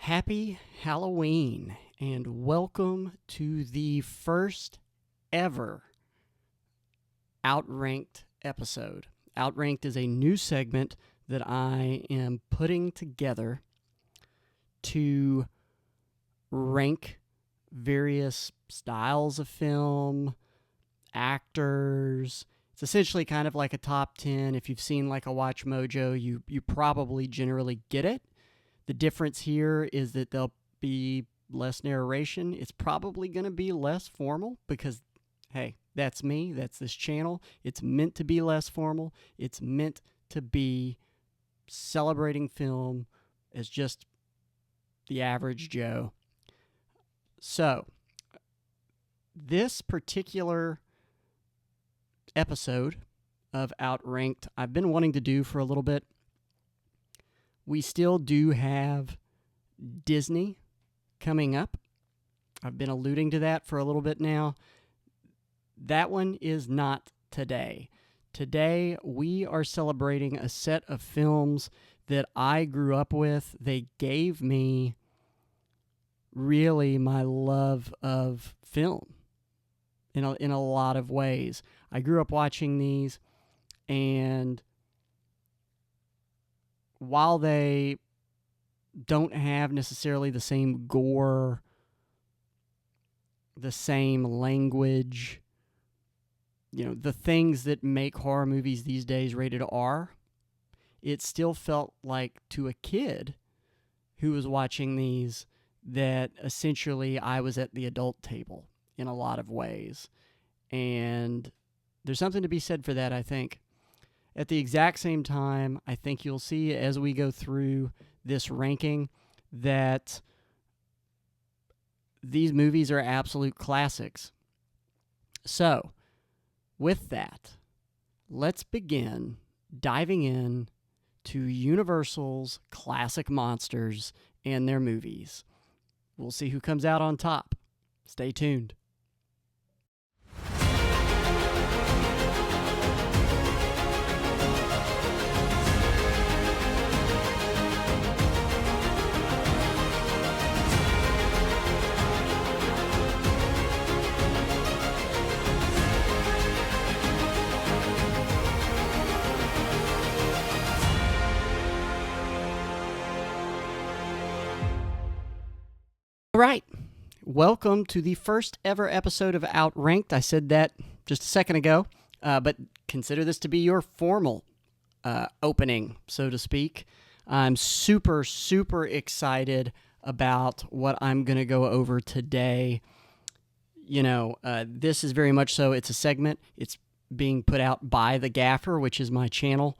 Happy Halloween and welcome to the first ever Outranked episode. Outranked is a new segment that I am putting together to rank various styles of film, actors. It's essentially kind of like a top 10. If you've seen like a Watch Mojo, you probably generally get it. The difference here is that there'll be less narration. It's probably going to be less formal because, hey, that's me. That's this channel. It's meant to be less formal. It's meant to be celebrating film as just the average Joe. So, this particular episode of Outranked, I've been wanting to do for a little bit. We still do have Disney coming up. I've been alluding to that for a little bit now. That one is not today. Today, we are celebrating a set of films that I grew up with. They gave me really my love of film in a lot of ways. I grew up watching these, and while they don't have necessarily the same gore, the same language, the things that make horror movies these days rated R, it still felt like to a kid who was watching these that essentially I was at the adult table in a lot of ways. And there's something to be said for that, I think. At the exact same time, I think you'll see as we go through this ranking that these movies are absolute classics. So, with that, let's begin diving in to Universal's classic monsters and their movies. We'll see who comes out on top. Stay tuned. All right, welcome to the first ever episode of Outranked. I said that just a second ago, but consider this to be your formal opening, so to speak. I'm super, super excited about what I'm going to go over today. This is very much so, it's a segment. It's being put out by The Gaffer, which is my channel,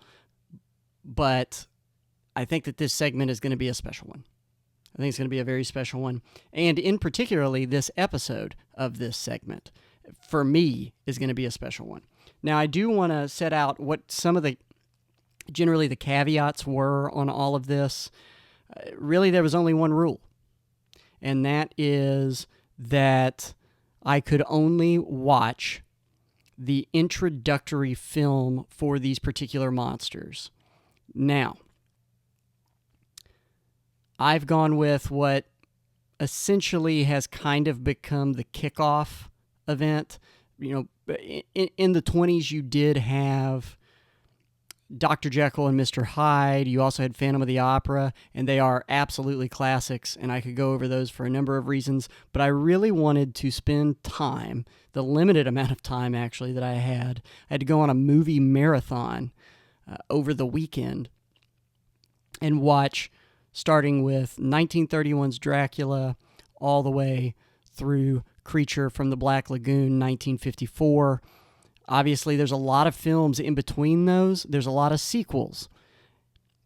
but I think that this segment is going to be a special one. I think it's going to be a very special one. And in particularly, this episode of this segment, for me, is going to be a special one. Now, I do want to set out what some of the caveats were on all of this. Really, there was only one rule, and that is that I could only watch the introductory film for these particular monsters. Now, I've gone with what essentially has kind of become the kickoff event. In the 20s, you did have Dr. Jekyll and Mr. Hyde. You also had Phantom of the Opera, and they are absolutely classics, and I could go over those for a number of reasons, but I really wanted to spend time, the limited amount of time, actually, that I had to go on a movie marathon over the weekend and watch, starting with 1931's Dracula all the way through Creature from the Black Lagoon, 1954. Obviously, there's a lot of films in between those. There's a lot of sequels.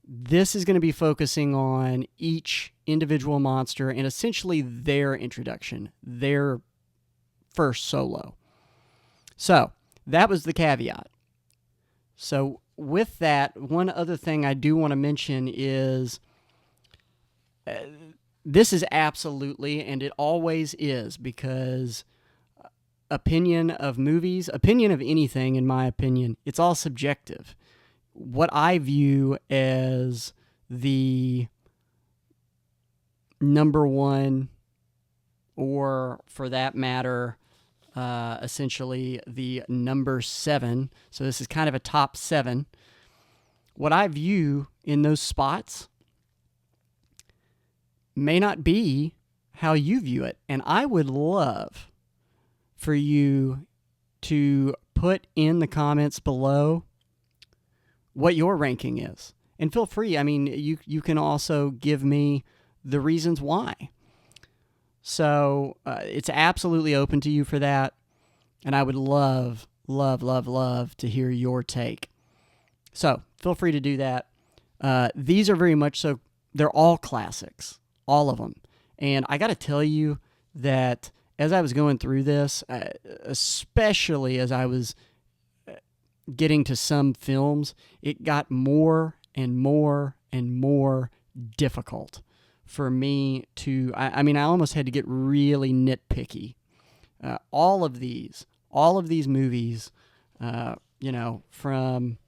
This is going to be focusing on each individual monster and essentially their introduction, their first solo. So, that was the caveat. So, with that, one other thing I do want to mention is this is absolutely, and it always is, because opinion of movies, opinion of anything, in my opinion, it's all subjective. What I view as the number one, or for that matter, essentially the number 7. So this is kind of a top 7. What I view in those spots may not be how you view it. And I would love for you to put in the comments below what your ranking is. And feel free, I mean, you can also give me the reasons why. So it's absolutely open to you for that. And I would love, love, love, love to hear your take. So feel free to do that. These are very much so, they're all classics, all of them. And I got to tell you that as I was going through this, especially as I was getting to some films, it got more and more and more difficult for me to, I mean, I almost had to get really nitpicky. All of these movies, from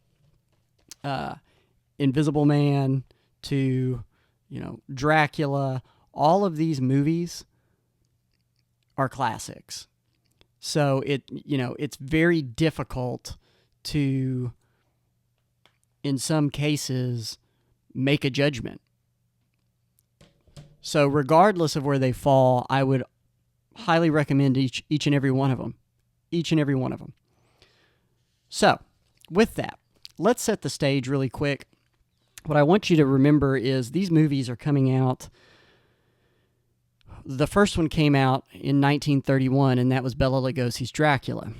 Invisible Man to, Dracula, all of these movies are classics. So it's very difficult to, in some cases, make a judgment. So regardless of where they fall, I would highly recommend each and every one of them. Each and every one of them. So, with that, let's set the stage really quick. What I want you to remember is these movies are coming out. The first one came out in 1931, and that was Bela Lugosi's Dracula.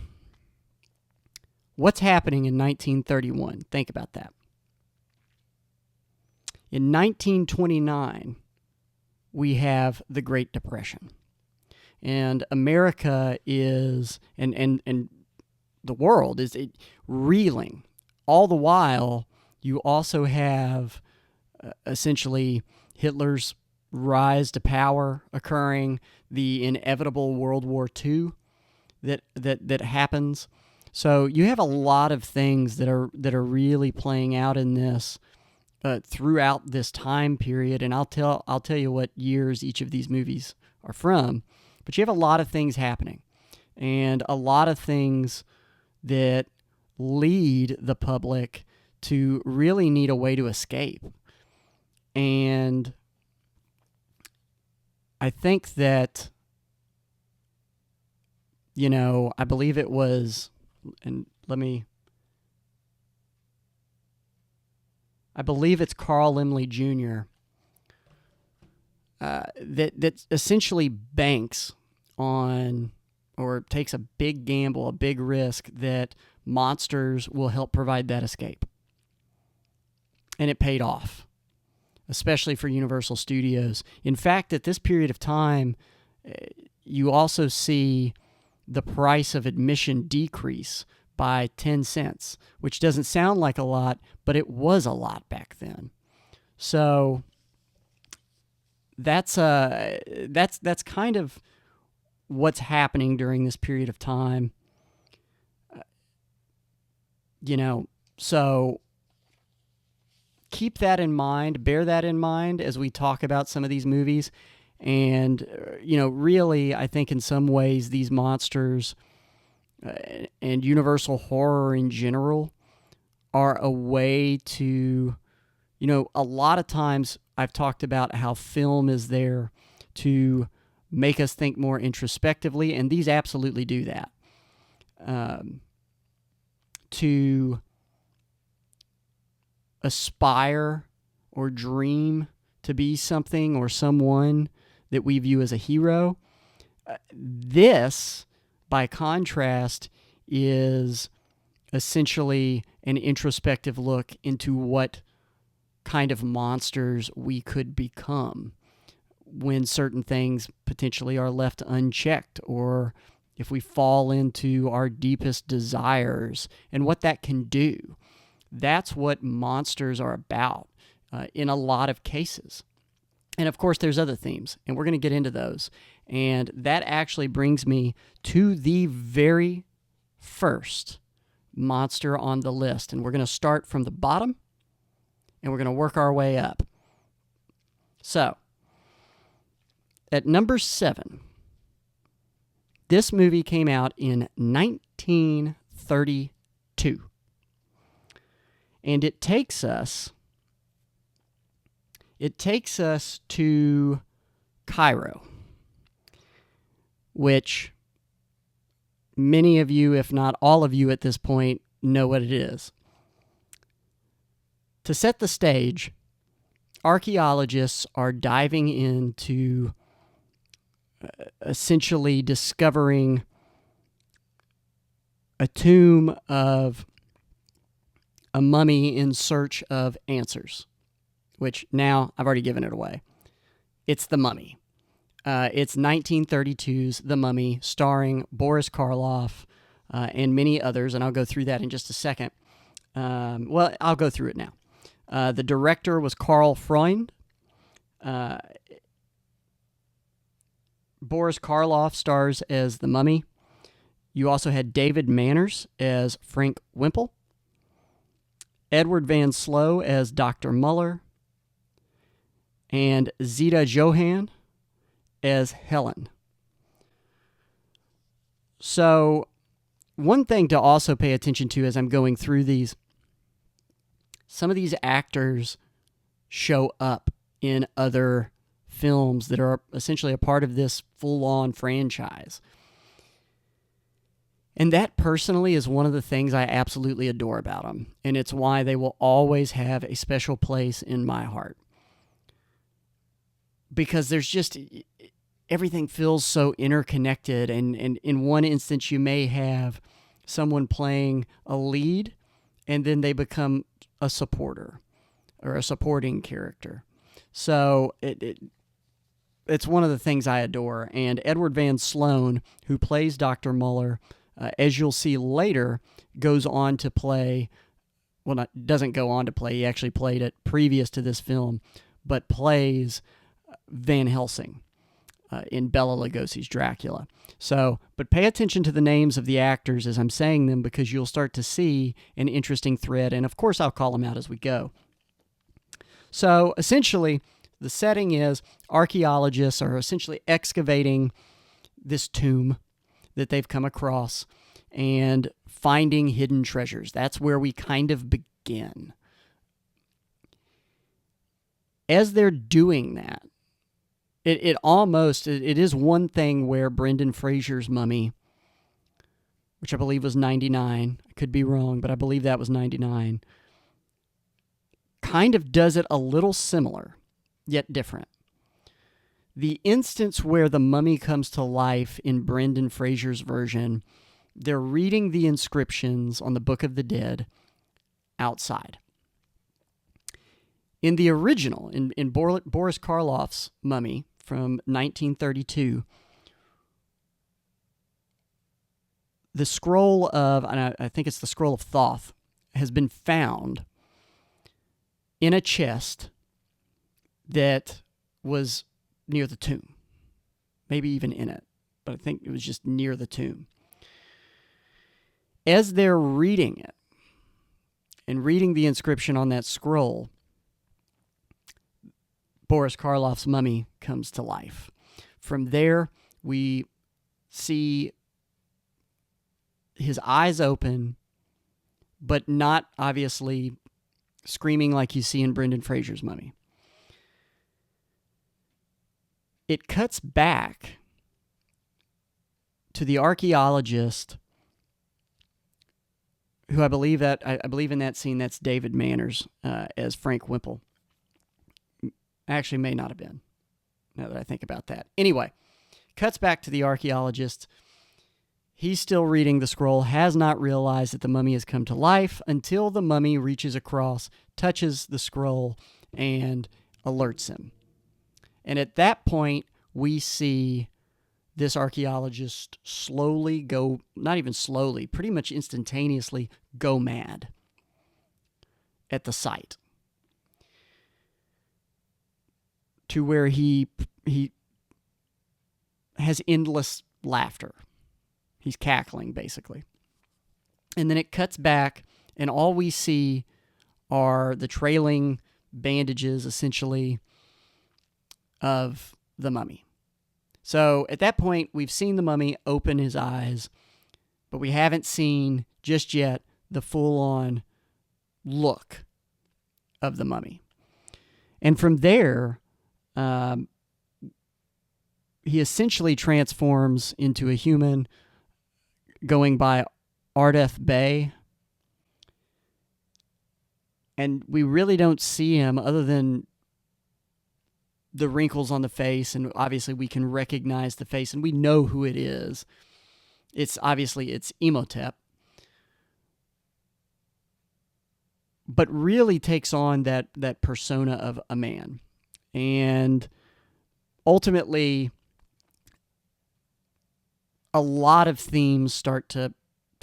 What's happening in 1931? Think about that. In 1929, we have the Great Depression. And America is, and the world is reeling. All the while, you also have essentially Hitler's rise to power occurring, the inevitable World War II that happens. So you have a lot of things that are really playing out in this throughout this time period. And I'll tell you what years each of these movies are from. But you have a lot of things happening, and a lot of things that lead the public to really need a way to escape. And I think that, I believe it was, I believe it's Carl Laemmle Jr., that essentially banks on, or takes a big gamble, a big risk that monsters will help provide that escape. And it paid off, especially for Universal Studios. In fact, at this period of time, you also see the price of admission decrease by 10 cents, which doesn't sound like a lot, but it was a lot back then. So that's kind of what's happening during this period of time. So keep that in mind, bear that in mind as we talk about some of these movies. And, really, I think in some ways these monsters and Universal horror in general are a way to, a lot of times I've talked about how film is there to make us think more introspectively, and these absolutely do that. To aspire or dream to be something or someone that we view as a hero. This, by contrast, is essentially an introspective look into what kind of monsters we could become when certain things potentially are left unchecked, or if we fall into our deepest desires and what that can do. That's what monsters are about in a lot of cases. And of course, there's other themes, and we're going to get into those. And that actually brings me to the very first monster on the list. And we're going to start from the bottom, and we're going to work our way up. So, at number 7, this movie came out in 1932. And it takes us to Cairo, which many of you, if not all of you at this point, know what it is. To set the stage, archaeologists are diving into essentially discovering a tomb of a mummy in search of answers, which now I've already given it away. It's The Mummy. It's 1932's The Mummy, starring Boris Karloff and many others, and I'll go through that in just a second. Well, I'll go through it now. The director was Karl Freund. Boris Karloff stars as the Mummy. You also had David Manners as Frank Wimple, Edward Van Slow as Dr. Muller, and Zita Johann as Helen. So, one thing to also pay attention to as I'm going through these, some of these actors show up in other films that are essentially a part of this full-on franchise. And that personally is one of the things I absolutely adore about them. And it's why they will always have a special place in my heart. Because there's just, everything feels so interconnected. And in one instance, you may have someone playing a lead, and then they become a supporter or a supporting character. So it's one of the things I adore. And Edward Van Sloan, who plays Dr. Muller, as you'll see later, goes on to play, well, doesn't go on to play, he actually played it previous to this film, but plays Van Helsing in Bela Lugosi's Dracula. So, but pay attention to the names of the actors as I'm saying them, because you'll start to see an interesting thread, and of course I'll call them out as we go. So, essentially, the setting is archaeologists are essentially excavating this tomb that they've come across and finding hidden treasures. That's where we kind of begin. As they're doing that, it is one thing where Brendan Fraser's Mummy, which I believe was 99, I could be wrong, but I believe that was 99, kind of does it a little similar, yet different. The instance where the mummy comes to life in Brendan Fraser's version, they're reading the inscriptions on the Book of the Dead outside. In the original, in Boris Karloff's Mummy from 1932, the scroll of, and I think it's the scroll of Thoth, has been found in a chest that was near the tomb. Maybe even in it, but I think it was just near the tomb. As they're reading it and reading the inscription on that scroll, Boris Karloff's Mummy comes to life. From there, we see his eyes open, but not obviously screaming like you see in Brendan Fraser's Mummy. It cuts back to the archaeologist, who I believe in that scene that's David Manners as Frank Wimple. Actually, may not have been, now that I think about that. Anyway, cuts back to the archaeologist. He's still reading the scroll, has not realized that the mummy has come to life until the mummy reaches across, touches the scroll, and alerts him. And at that point, we see this archaeologist slowly go, not even slowly, pretty much instantaneously go mad at the sight, to where he has endless laughter. He's cackling, basically. And then it cuts back, and all we see are the trailing bandages, essentially, of the mummy. So at that point, we've seen the mummy open his eyes, but we haven't seen just yet the full-on look of the mummy. And from there, he essentially transforms into a human, going by Ardeth Bay. And we really don't see him other than the wrinkles on the face, and obviously we can recognize the face, and we know who it is. It's Imhotep. But really takes on that persona of a man. And ultimately, a lot of themes start to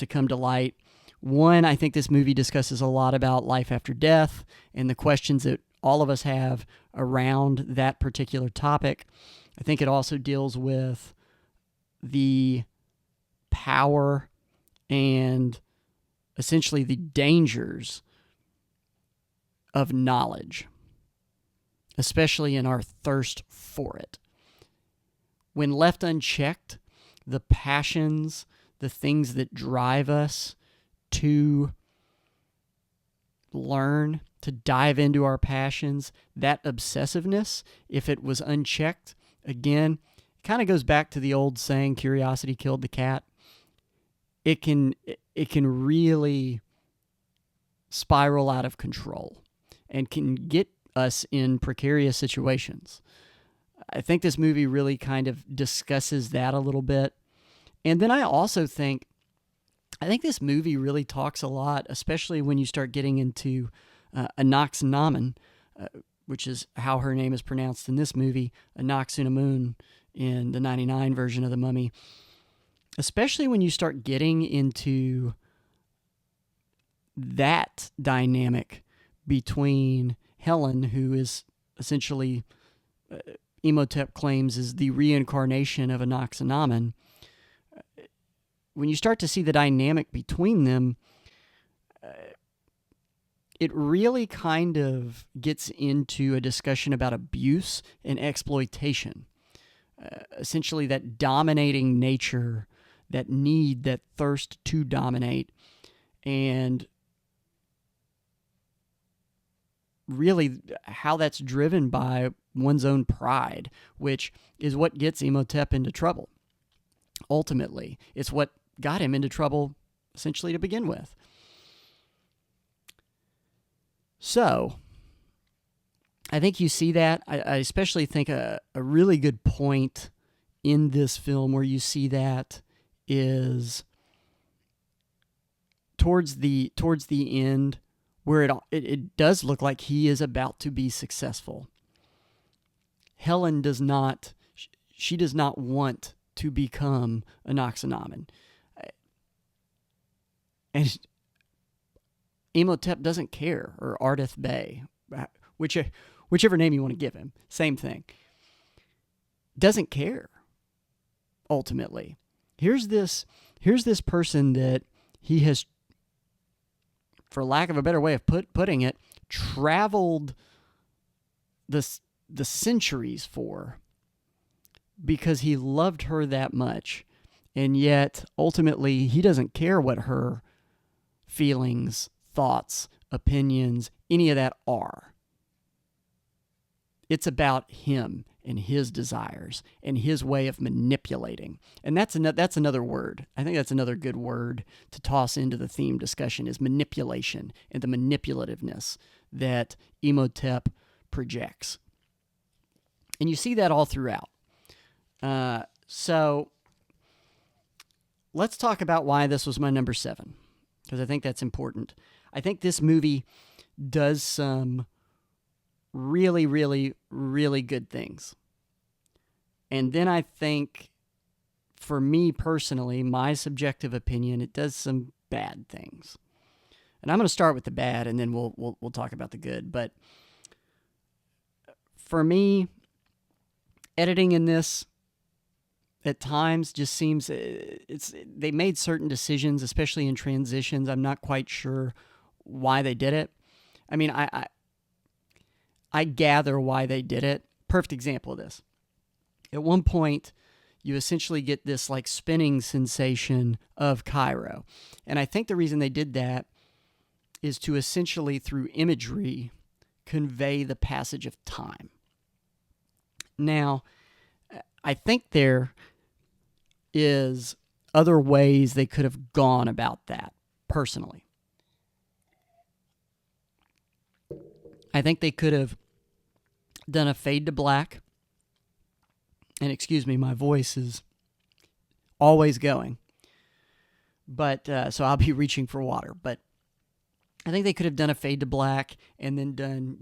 come to light. One, I think this movie discusses a lot about life after death and the questions that all of us have around that particular topic. I think it also deals with the power and essentially the dangers of knowledge, especially in our thirst for it. When left unchecked, the passions, the things that drive us to learn, to dive into our passions, that obsessiveness, if it was unchecked, again, it kind of goes back to the old saying, curiosity killed the cat. It can really spiral out of control and can get us in precarious situations. I think this movie really kind of discusses that a little bit. And then I also think this movie really talks a lot, especially when you start getting into Anaxinamen, which is how her name is pronounced in this movie, Anaxunamun in the 99 version of The Mummy. Especially when you start getting into that dynamic between Helen, who is essentially, Imhotep claims, is the reincarnation of Anaxinamen. When you start to see the dynamic between them, it really kind of gets into a discussion about abuse and exploitation. Essentially, that dominating nature, that need, that thirst to dominate, and really how that's driven by one's own pride, which is what gets Imhotep into trouble. Ultimately, it's what got him into trouble essentially to begin with. So, I think you see that. I especially think a really good point in this film where you see that is towards the end, where it does look like he is about to be successful. Helen does not want to become Anaxinamen. And Imhotep doesn't care, or Ardeth Bay, whichever name you want to give him, same thing. Doesn't care, ultimately. Here's this person that he has, for lack of a better way of putting it, traveled the centuries for, because he loved her that much. And yet, ultimately, he doesn't care what her feelings, thoughts, opinions, any of that are. It's about him and his desires and his way of manipulating. And that's another word. I think that's another good word to toss into the theme discussion, is manipulation and the manipulativeness that Imhotep projects. And you see that all throughout. So let's talk about why this was my number 7, because I think that's important. I think this movie does some really, really, really good things. And then I think, for me personally, my subjective opinion, it does some bad things. And I'm going to start with the bad, and then we'll talk about the good. But for me, editing in this at times just seems they made certain decisions, especially in transitions. I'm not quite sure why they did it. I mean, I gather why they did it. Perfect example of this. At one point, you essentially get this like spinning sensation of Cairo. And I think the reason they did that is to essentially, through imagery, convey the passage of time. Now, I think there is other ways they could have gone about that, personally. I think they could have done a fade to black. And excuse me, my voice is always going. But so I'll be reaching for water. But I think they could have done a fade to black and then done,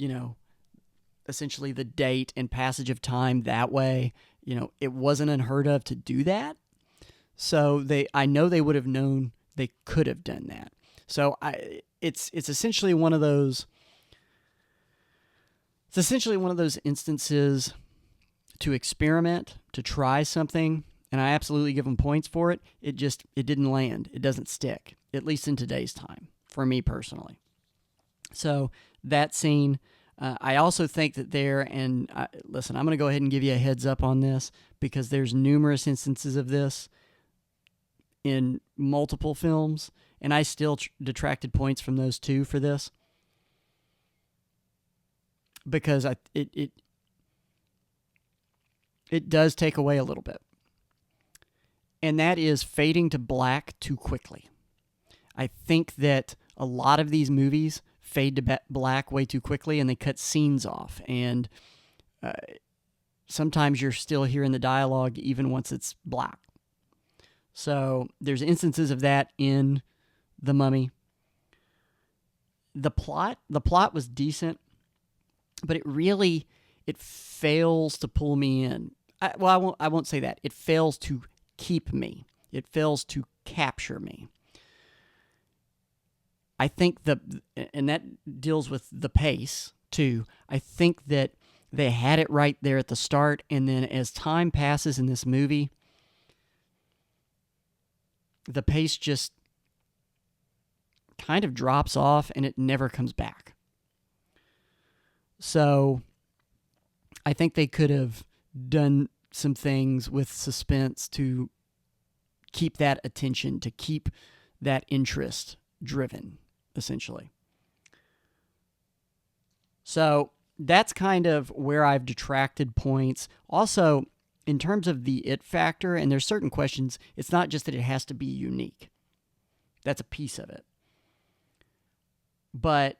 essentially the date and passage of time that way. It wasn't unheard of to do that. So I know they would have known they could have done that. So it's essentially one of those. It's essentially one of those instances to experiment, to try something, and I absolutely give them points for it. It didn't land. It doesn't stick, at least in today's time, for me personally. So that scene, I also think that listen, I'm going to go ahead and give you a heads up on this because there's numerous instances of this in multiple films, and I still detracted points from those two for this. Because it does take away a little bit. And that is fading to black too quickly. I think that a lot of these movies fade to black way too quickly and they cut scenes off. And sometimes you're still hearing the dialogue even once it's black. So there's instances of that in The Mummy. The plot was decent. But it fails to pull me in. I won't say that. It fails to keep me. It fails to capture me. I think and that deals with the pace too. I think that they had it right there at the start, and then as time passes in this movie, the pace just kind of drops off and it never comes back. So I think they could have done some things with suspense to keep that attention, to keep that interest driven, essentially. So that's kind of where I've detracted points. Also, in terms of the it factor, and there's certain questions, it's not just that it has to be unique. That's a piece of it. But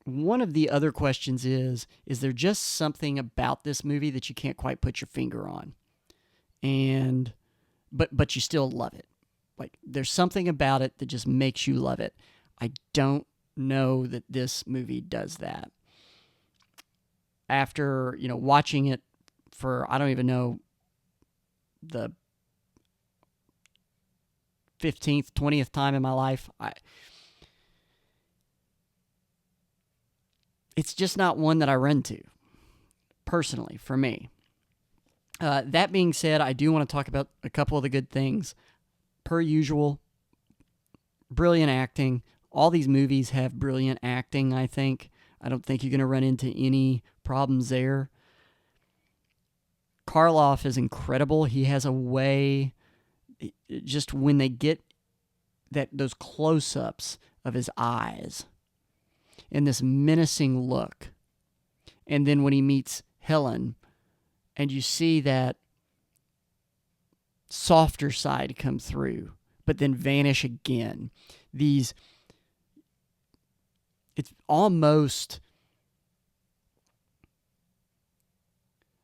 one of the other questions is there just something about this movie that you can't quite put your finger on? But you still love it. Like, there's something about it that just makes you love it. I don't know that this movie does that. After, watching it for, I don't even know, the 15th, 20th time in my life, it's just not one that I run to, personally, for me. That being said, I do want to talk about a couple of the good things. Per usual, brilliant acting. All these movies have brilliant acting, I think. I don't think you're going to run into any problems there. Karloff is incredible. He has a way, just when they get those close-ups of his eyes and this menacing look, and then when he meets Helen and you see that softer side come through but then vanish again, it's almost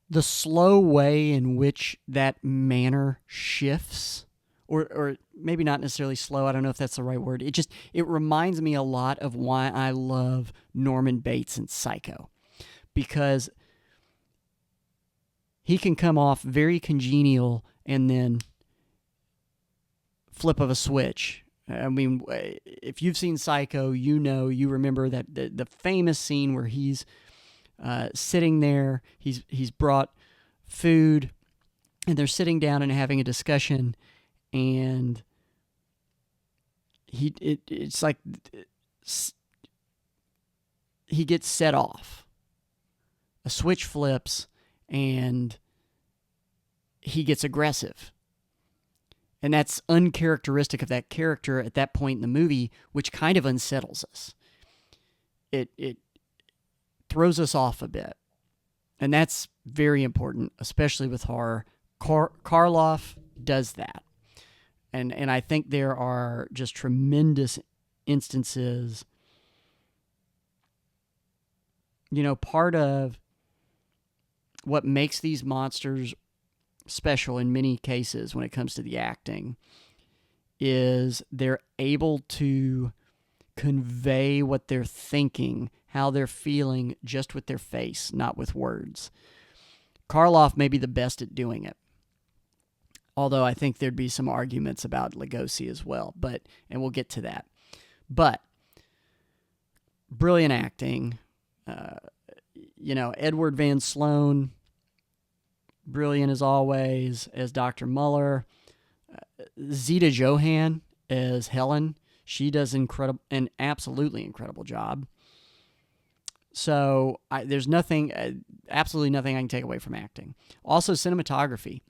the slow way in which that manner shifts, or maybe not necessarily slow, I don't know if that's the right word. It reminds me a lot of why I love Norman Bates in Psycho, because he can come off very congenial and then flip of a switch. I mean, if you've seen Psycho, you remember that the famous scene where he's sitting there, he's brought food, and they're sitting down and having a discussion, and it's like he gets set off. A switch flips, and he gets aggressive. And that's uncharacteristic of that character at that point in the movie, which kind of unsettles us. It throws us off a bit. And that's very important, especially with horror. Karloff does that. And I think there are just tremendous instances. Part of what makes these monsters special in many cases when it comes to the acting is they're able to convey what they're thinking, how they're feeling, just with their face, not with words. Karloff may be the best at doing it, although I think there'd be some arguments about Lugosi as well, and we'll get to that. But brilliant acting. Edward Van Sloan, brilliant as always as Dr. Muller. Zeta Johann as Helen, she does an absolutely incredible job. So there's absolutely nothing I can take away from acting. Also, cinematography.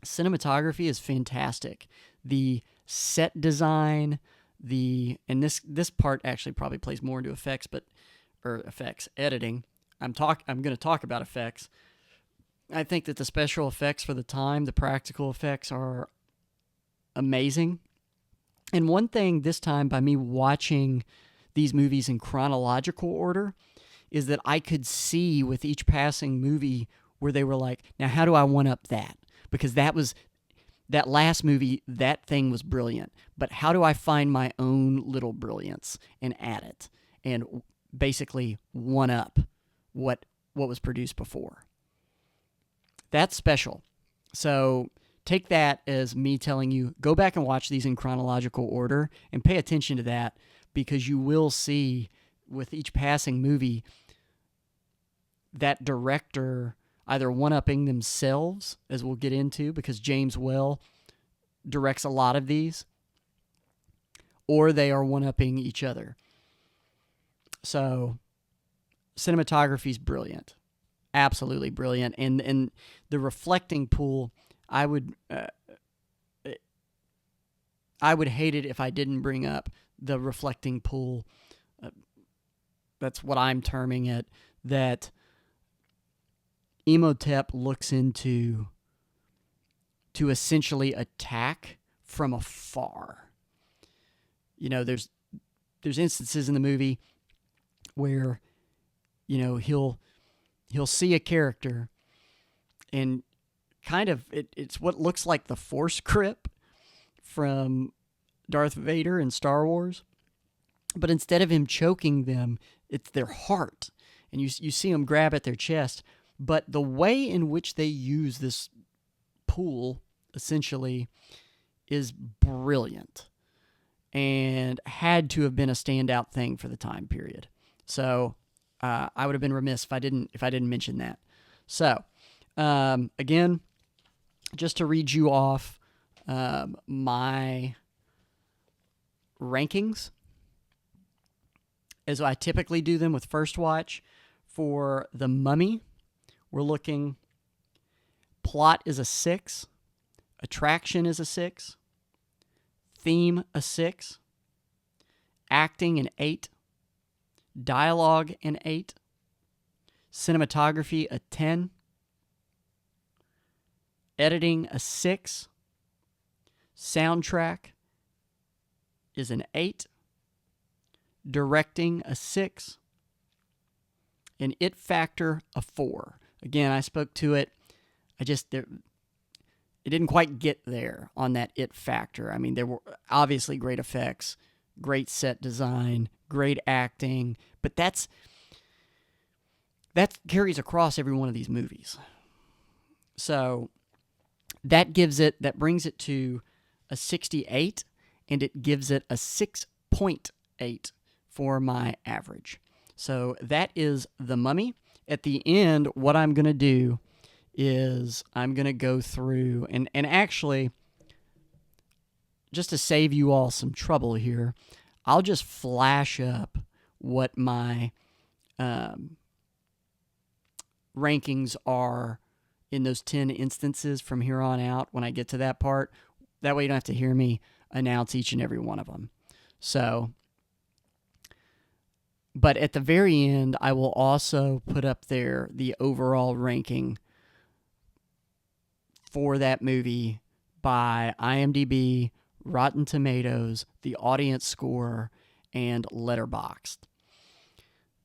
Cinematography is fantastic. The set design, and this part actually probably plays more into effects editing. I'm going to talk about effects. I think that the special effects for the time, the practical effects are amazing. And one thing this time, by me watching these movies in chronological order, is that I could see with each passing movie where they were like, now how do I one-up that? Because that last movie, that thing was brilliant. But how do I find my own little brilliance and add it? And basically one-up what was produced before. That's special. So take that as me telling you, go back and watch these in chronological order and pay attention to that, because you will see with each passing movie that director either one-upping themselves, as we'll get into, because James Well directs a lot of these, or they are one-upping each other. So cinematography is brilliant. Absolutely brilliant. And the reflecting pool, I would hate it if I didn't bring up the reflecting pool. That's what I'm terming it, that Imhotep looks into to essentially attack from afar. There's instances in the movie where he'll see a character and kind of it's what looks like the Force grip from Darth Vader in Star Wars, but instead of him choking them, it's their heart, and you see him grab at their chest. But the way in which they use this pool essentially is brilliant and had to have been a standout thing for the time period. So I would have been remiss if I didn't mention that. So again, just to read you off my rankings, as I typically do them with First Watch. For The Mummy, we're looking, plot is a 6, attraction is a 6, theme a 6, acting an 8, dialogue an 8, cinematography a 10, editing a 6, soundtrack is an 8, directing a 6, and it factor a 4. Again, I spoke to it. It didn't quite get there on that it factor. I mean, there were obviously great effects, great set design, great acting, but that carries across every one of these movies. So that brings it to a 68, and it gives it a 6.8 for my average. So that is The Mummy. At the end, what I'm going to do is I'm going to go through, and actually, just to save you all some trouble here, I'll just flash up what my rankings are in those 10 instances from here on out when I get to that part. That way you don't have to hear me announce each and every one of them. So, but at the very end, I will also put up there the overall ranking for that movie by IMDb, Rotten Tomatoes, the audience score, and Letterboxd.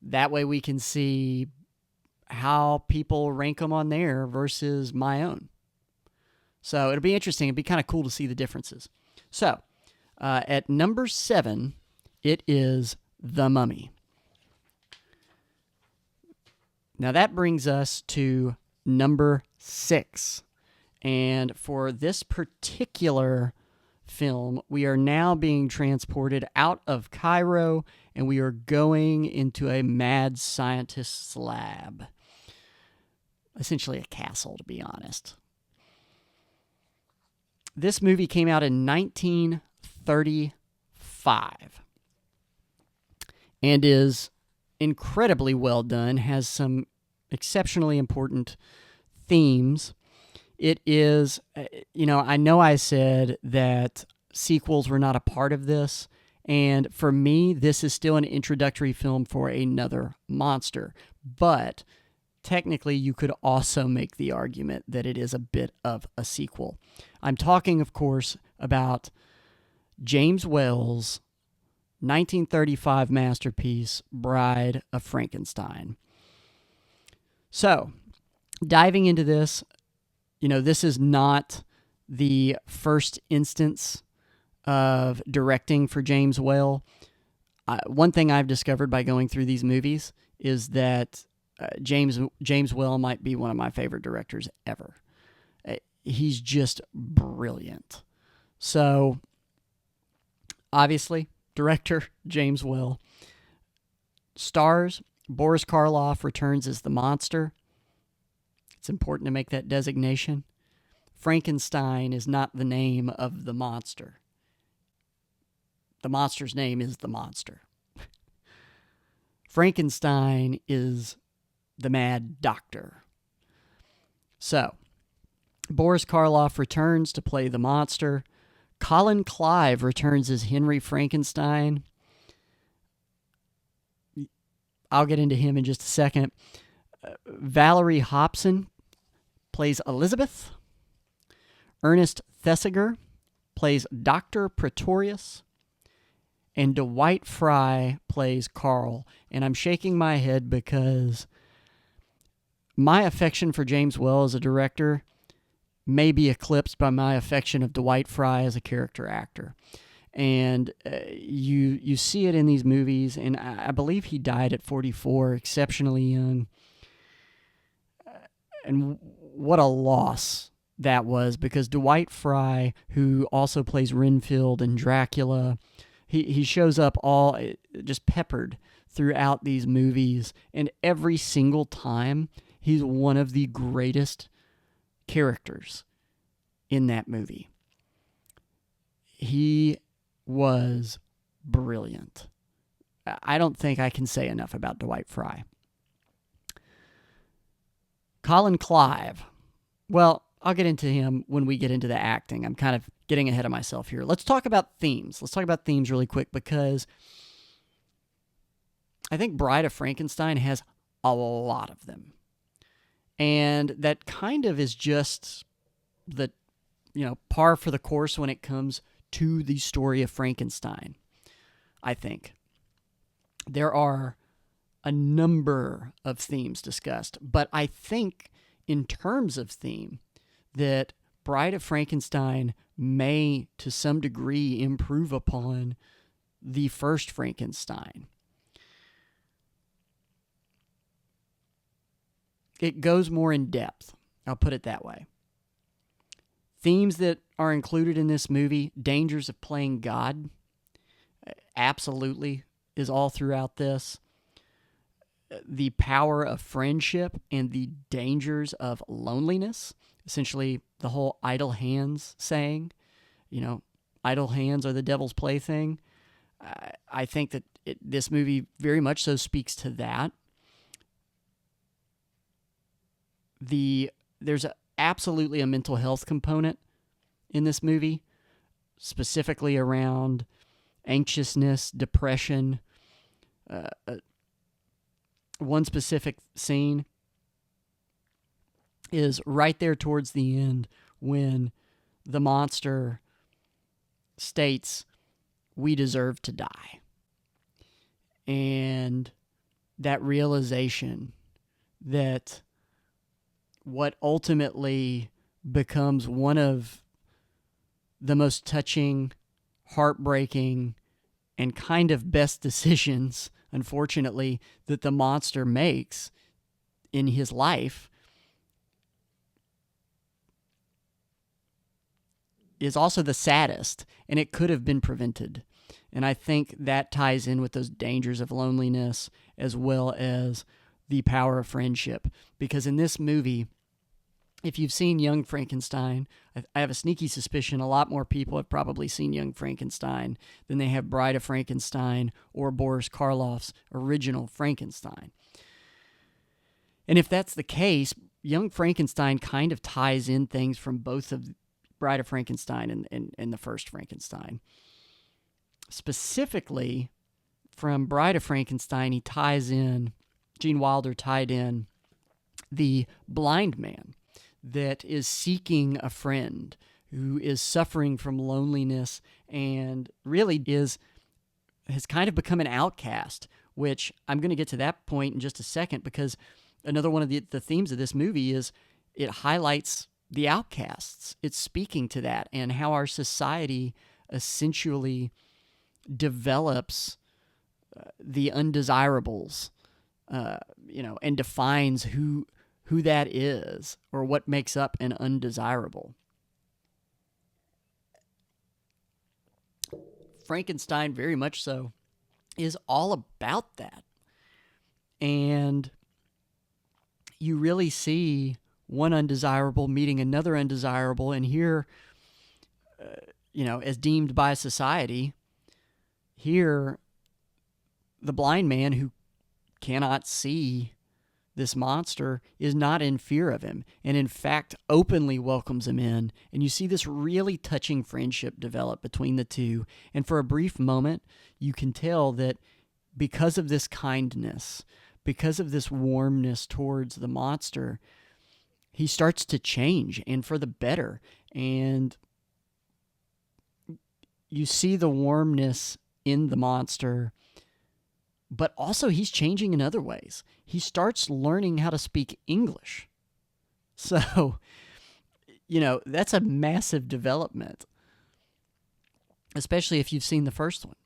That way we can see how people rank them on there versus my own. So it'll be interesting. It'd be kind of cool to see the differences. So at number 7, it is The Mummy. Now that brings us to number 6. And for this particular film, we are now being transported out of Cairo and we are going into a mad scientist's lab. Essentially a castle, to be honest. This movie came out in 1935 and is incredibly well done, has some exceptionally important themes. It is, I know I said that sequels were not a part of this, and for me, this is still an introductory film for another monster. But technically, you could also make the argument that it is a bit of a sequel. I'm talking, of course, about James Whale's 1935 masterpiece, Bride of Frankenstein. So, diving into this, this is not the first instance of directing for James Whale. One thing I've discovered by going through these movies is that James Whale might be one of my favorite directors ever. He's just brilliant. So, obviously, director James Whale. Stars, Boris Karloff returns as the monster. It's important to make that designation. Frankenstein is not the name of the monster. The monster's name is the monster. Frankenstein is the mad doctor. So, Boris Karloff returns to play the monster. Colin Clive returns as Henry Frankenstein. I'll get into him in just a second. Valerie Hobson plays Elizabeth. Ernest Thesiger plays Dr. Pretorius. And Dwight Fry plays Carl. And I'm shaking my head because my affection for James Whale as a director may be eclipsed by my affection of Dwight Fry as a character actor. And you see it in these movies, and I believe he died at 44, exceptionally young. And what a loss that was, because Dwight Fry, who also plays Renfield in Dracula, he shows up all just peppered throughout these movies, and every single time he's one of the greatest characters in that movie. He was brilliant. I don't think I can say enough about Dwight Fry. Colin Clive. Well, I'll get into him when we get into the acting. I'm kind of getting ahead of myself here. Let's talk about themes. Let's talk about themes really quick, because I think Bride of Frankenstein has a lot of them. And that kind of is just the, par for the course when it comes to the story of Frankenstein, I think. There are a number of themes discussed, but I think in terms of theme that Bride of Frankenstein may, to some degree, improve upon the first Frankenstein. It goes more in depth, I'll put it that way. Themes that are included in this movie: dangers of playing God, absolutely, is all throughout this. The power of friendship and the dangers of loneliness. Essentially, the whole idle hands saying, idle hands are the devil's plaything. I think that this movie very much so speaks to that. The absolutely a mental health component in this movie, specifically around anxiousness, depression. One specific scene is right there towards the end when the monster states, "We deserve to die." And that realization that what ultimately becomes one of the most touching, heartbreaking, and kind of best decisions, unfortunately, that the monster makes in his life is also the saddest, and it could have been prevented. And I think that ties in with those dangers of loneliness as well as the power of friendship. Because in this movie, if you've seen Young Frankenstein, I have a sneaky suspicion a lot more people have probably seen Young Frankenstein than they have Bride of Frankenstein or Boris Karloff's original Frankenstein. And if that's the case, Young Frankenstein kind of ties in things from both of Bride of Frankenstein and the first Frankenstein. Specifically, from Bride of Frankenstein, Gene Wilder tied in the blind man that is seeking a friend, who is suffering from loneliness and really has kind of become an outcast, which I'm going to get to that point in just a second, because another one of the themes of this movie is it highlights the outcasts. It's speaking to that and how our society essentially develops the undesirables, and defines who that is or what makes up an undesirable. Frankenstein, very much so, is all about that. And you really see one undesirable meeting another undesirable, and here, as deemed by society, here, the blind man who cannot see this monster is not in fear of him, and in fact openly welcomes him in. And you see this really touching friendship develop between the two. And for a brief moment, you can tell that because of this kindness, because of this warmness towards the monster, he starts to change, and for the better. And you see the warmness in the monster, but also he's changing in other ways. He starts learning how to speak English. So, that's a massive development, especially if you've seen the first one.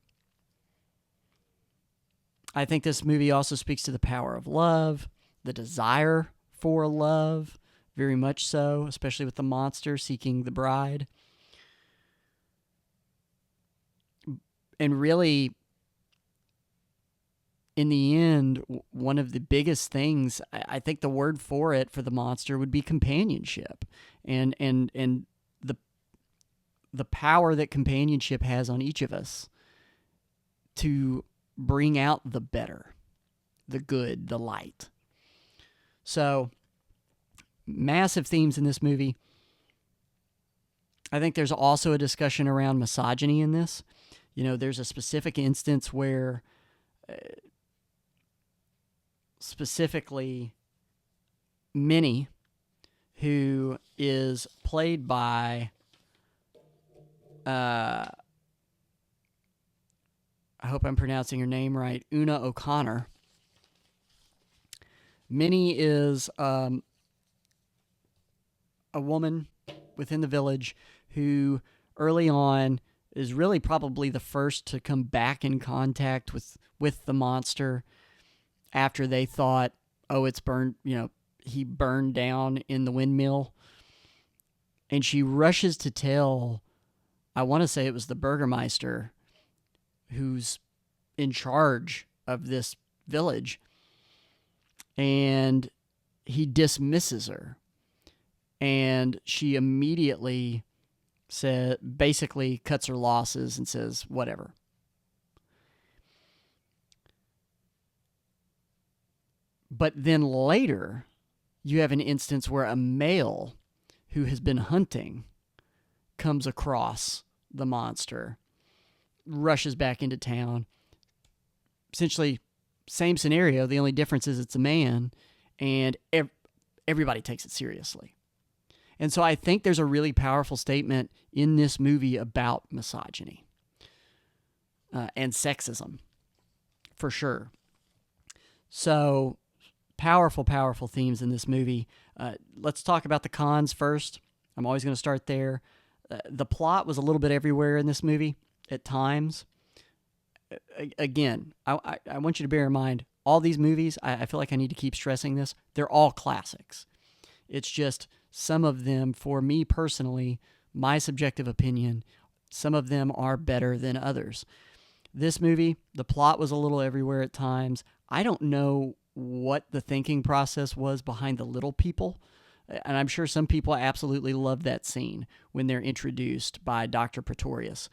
I think this movie also speaks to the power of love, the desire for love, very much so, especially with the monster seeking the bride. And really, in the end, one of the biggest things, I think the word for it for the monster would be companionship, and the power that companionship has on each of us to bring out the better, the good, the light. So, massive themes in this movie. I think there's also a discussion around misogyny in this. There's a specific instance where specifically Minnie, who is played by I hope I'm pronouncing her name right, Una O'Connor. Minnie is a woman within the village who early on is really probably the first to come back in contact with the monster after they thought, oh, it's burned, he burned down in the windmill. And she rushes to tell, I want to say it was the Burgermeister who's in charge of this village, and he dismisses her. And she immediately basically cuts her losses and says, whatever. But then later, you have an instance where a male who has been hunting comes across the monster, rushes back into town. Essentially, same scenario. The only difference is it's a man, and everybody takes it seriously. And so I think there's a really powerful statement in this movie about misogyny and sexism, for sure. So powerful, powerful themes in this movie. Let's talk about the cons first. I'm always going to start there. The plot was a little bit everywhere in this movie at times. Again, I want you to bear in mind, all these movies, I feel like I need to keep stressing this, they're all classics. It's just some of them, for me personally, my subjective opinion, some of them are better than others. This movie, the plot was a little everywhere at times. I don't know what the thinking process was behind the little people. And I'm sure some people absolutely love that scene when they're introduced by Dr. Pretorius.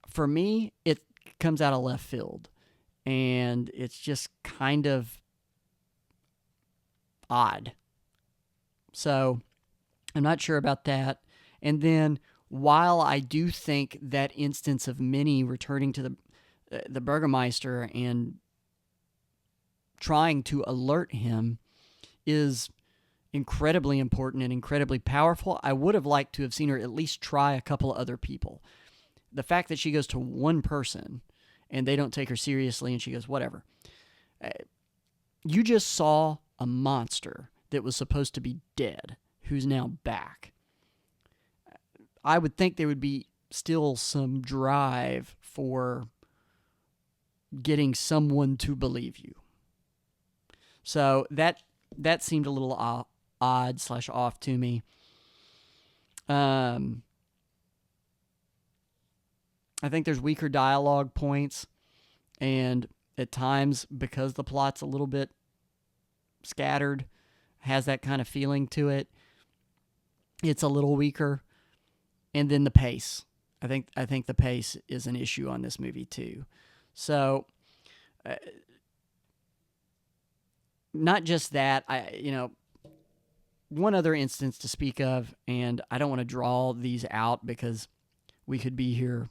For me, it comes out of left field. And it's just kind of odd. So I'm not sure about that. And then while I do think that instance of Minnie returning to the Burgermeister and trying to alert him is incredibly important and incredibly powerful, I would have liked to have seen her at least try a couple of other people. The fact that she goes to one person and they don't take her seriously and she goes, whatever. You just saw a monster that was supposed to be dead, who's now back. I would think there would be still some drive for getting someone to believe you. So that seemed a little odd/off to me. I think there's weaker dialogue points, and at times, because the plot's a little bit scattered, has that kind of feeling to it, it's a little weaker. And then the pace. I think the pace is an issue on this movie too. So, not just that, one other instance to speak of, and I don't want to draw these out because we could be here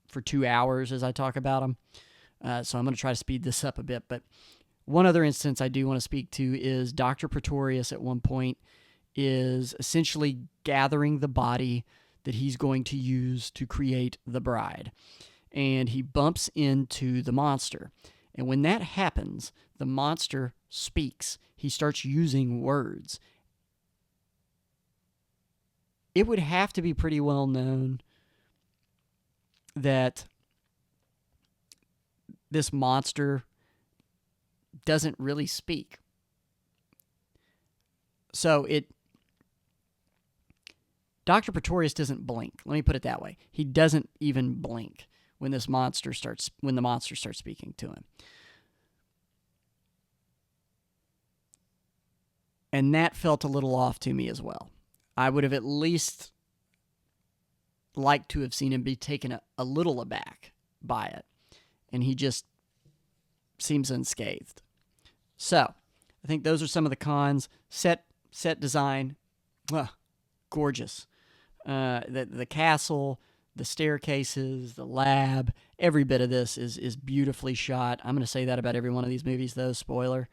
for 2 hours as I talk about them. So I'm going to try to speed this up a bit. But one other instance I do want to speak to is Dr. Pretorius at one point is essentially gathering the body that he's going to use to create the bride. And he bumps into the monster. And when that happens, the monster speaks. He starts using words. It would have to be pretty well known that this monster doesn't really speak. So Dr. Pretorius doesn't blink. Let me put it that way. He doesn't even blink when the monster starts speaking to him. And that felt a little off to me as well. I would have at least liked to have seen him be taken a little aback by it. And he just seems unscathed. So, I think those are some of the cons. Set design, gorgeous. The castle, the staircases, the lab, every bit of this is beautifully shot. I'm going to say that about every one of these movies, though, spoiler.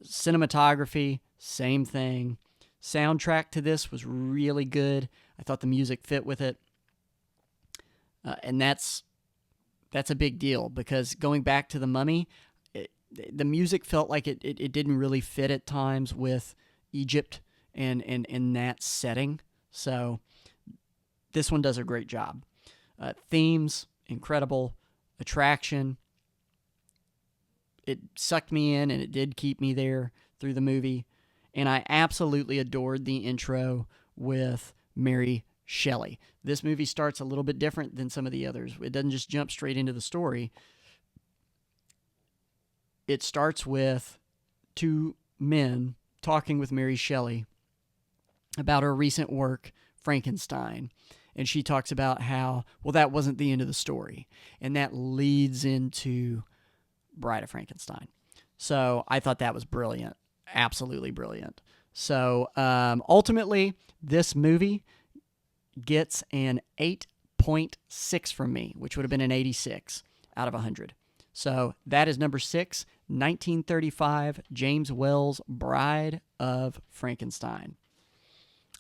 Cinematography, same thing. Soundtrack to this was really good. I thought the music fit with it. And that's a big deal because going back to The Mummy, the music felt like it didn't really fit at times with Egypt and that setting. So this one does a great job. Themes, incredible. Attraction. It sucked me in, and it did keep me there through the movie. And I absolutely adored the intro with Mary Shelley. This movie starts a little bit different than some of the others. It doesn't just jump straight into the story. It starts with two men talking with Mary Shelley about her recent work, Frankenstein. And she talks about how, well, that wasn't the end of the story. And that leads into Bride of Frankenstein. So I thought that was brilliant. absolutely brilliant. So ultimately, this movie gets an 8.6 from me, which would have been an 86 out of 100. So that is number 6, 1935, James Wells' Bride of Frankenstein.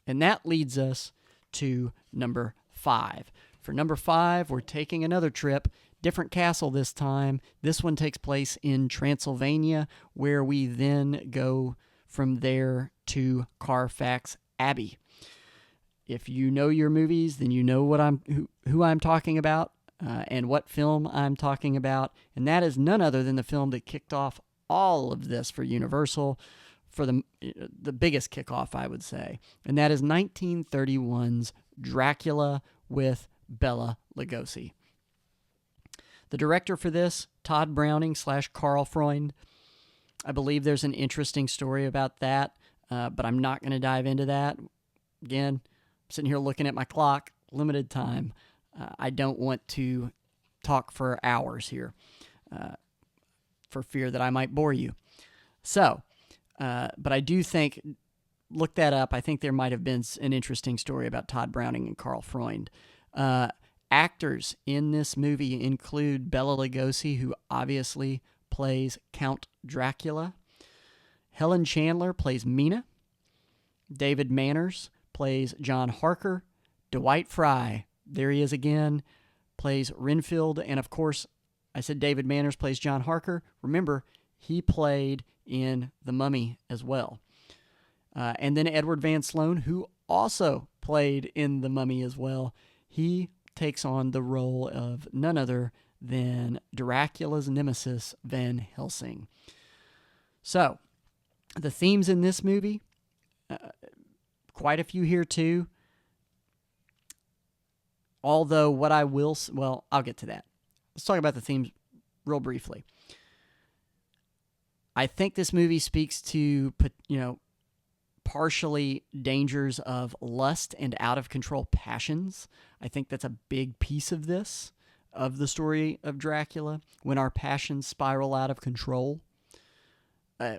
And that leads us to number 5. For number 5, we're taking another trip. Different castle this time. This one takes place in Transylvania, where we then go from there to Carfax Abbey. If you know your movies, then you know what who I'm talking about and what film I'm talking about. And that is none other than the film that kicked off all of this for Universal, for the biggest kickoff, I would say. And that is 1931's Dracula with Bela Lugosi. The director for this, Todd Browning / Carl Freund. I believe there's an interesting story about that, but I'm not going to dive into that. Again, I'm sitting here looking at my clock, limited time. I don't want to talk for hours here for fear that I might bore you. So, but I do think, look that up. I think there might have been an interesting story about Todd Browning and Carl Freund. Actors in this movie include Bela Lugosi, who obviously plays Count Dracula. Helen Chandler plays Mina. David Manners plays John Harker. Dwight Frye, there he is again, plays Renfield. And of course, I said David Manners plays John Harker. Remember, he played in The Mummy as well. And then Edward Van Sloan, who also played in The Mummy as well. He takes on the role of none other than Dracula's nemesis, Van Helsing. So, the themes in this movie, quite a few here too. Although what I will, well, I'll get to that. Let's talk about the themes real briefly. I think this movie speaks to, partially dangers of lust and out of control passions. I think that's a big piece of this, of the story of Dracula, when our passions spiral out of control,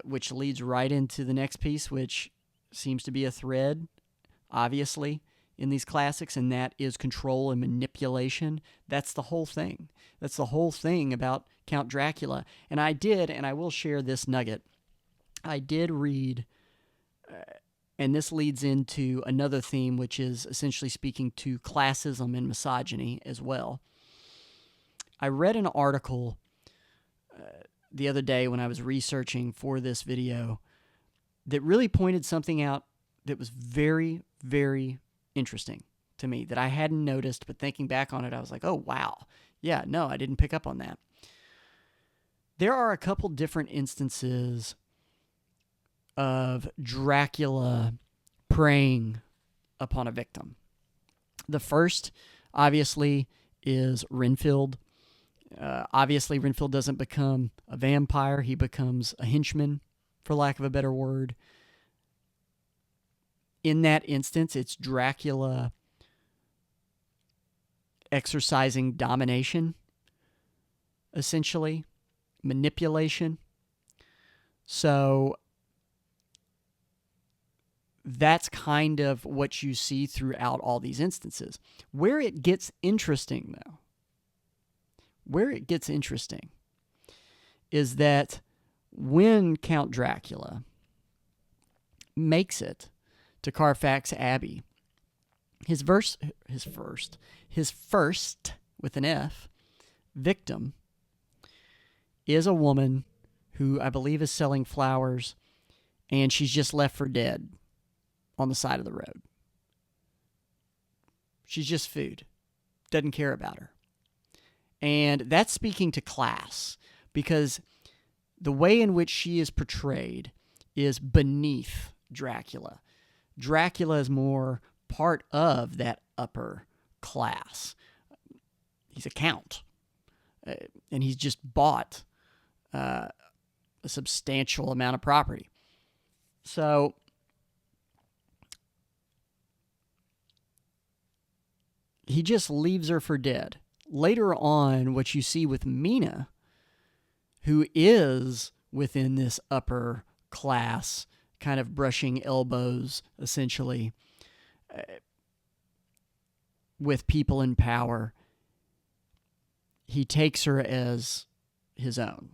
which leads right into the next piece, which seems to be a thread, obviously, in these classics, and that is control and manipulation. That's the whole thing. That's the whole thing about Count Dracula. And I will share this nugget. I did read, and this leads into another theme, which is essentially speaking to classism and misogyny as well. I read an article the other day when I was researching for this video that really pointed something out that was very, very interesting to me that I hadn't noticed, but thinking back on it, I was like, oh, wow. Yeah, no, I didn't pick up on that. There are a couple different instances of Dracula preying upon a victim. The first, obviously, is Renfield. Obviously, Renfield doesn't become a vampire. He becomes a henchman, for lack of a better word. In that instance, it's Dracula exercising domination, essentially, manipulation. So that's kind of what you see throughout all these instances. Where it gets interesting, though, is that when Count Dracula makes it to Carfax Abbey, his first with an F victim is a woman who I believe is selling flowers, and she's just left for dead on the side of the road. She's just food. Doesn't care about her. And that's speaking to class, because the way in which she is portrayed is beneath Dracula. Dracula is more part of that upper class. He's a count, and he's just bought a substantial amount of property. So he just leaves her for dead. Later on, what you see with Mina, who is within this upper class, kind of brushing elbows, essentially, with people in power. He takes her as his own,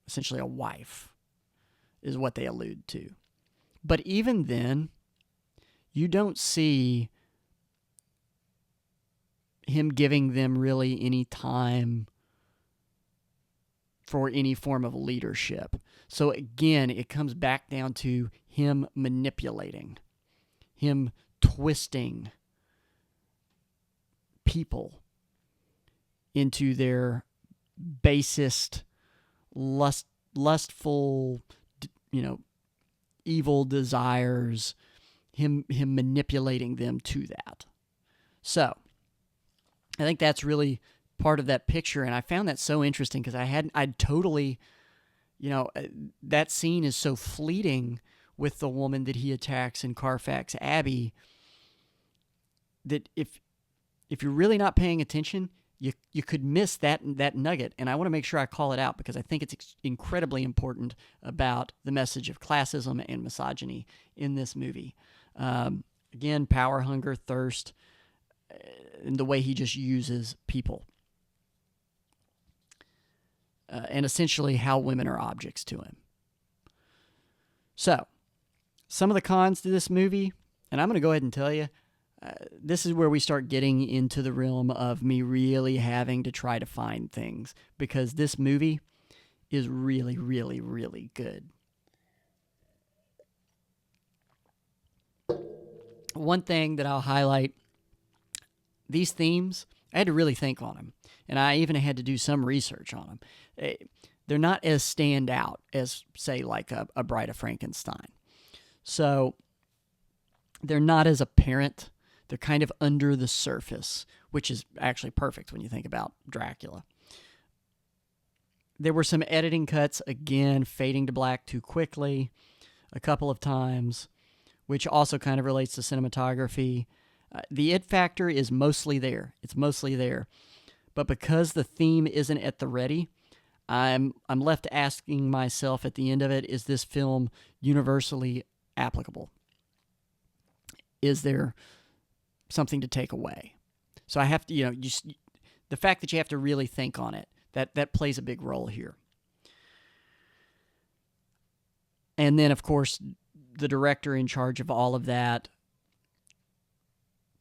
essentially a wife, is what they allude to. But even then, you don't see him giving them really any time for any form of leadership. So again, it comes back down to him manipulating, him twisting people into their basest, lustful, evil desires, him manipulating them to that. So I think that's really part of that picture, and I found that so interesting because I'd totally, that scene is so fleeting with the woman that he attacks in Carfax Abbey that if you're really not paying attention, you could miss that nugget, and I want to make sure I call it out because I think it's incredibly important about the message of classism and misogyny in this movie. Again, power, hunger, thirst, and the way he just uses people. And essentially how women are objects to him. So, some of the cons to this movie, and I'm going to go ahead and tell you, this is where we start getting into the realm of me really having to try to find things, because this movie is really, really, really good. One thing that I'll highlight, these themes, I had to really think on them, and I even had to do some research on them. They're not as stand out as, say, like a Bride of Frankenstein. So they're not as apparent. They're kind of under the surface, which is actually perfect when you think about Dracula. There were some editing cuts, again, fading to black too quickly a couple of times, which also kind of relates to cinematography. The it factor is mostly there. It's mostly there. But because the theme isn't at the ready, I'm left asking myself at the end of it, is this film universally applicable? Is there something to take away? So I have to, the fact that you have to really think on it, that plays a big role here. And then, of course, the director in charge of all of that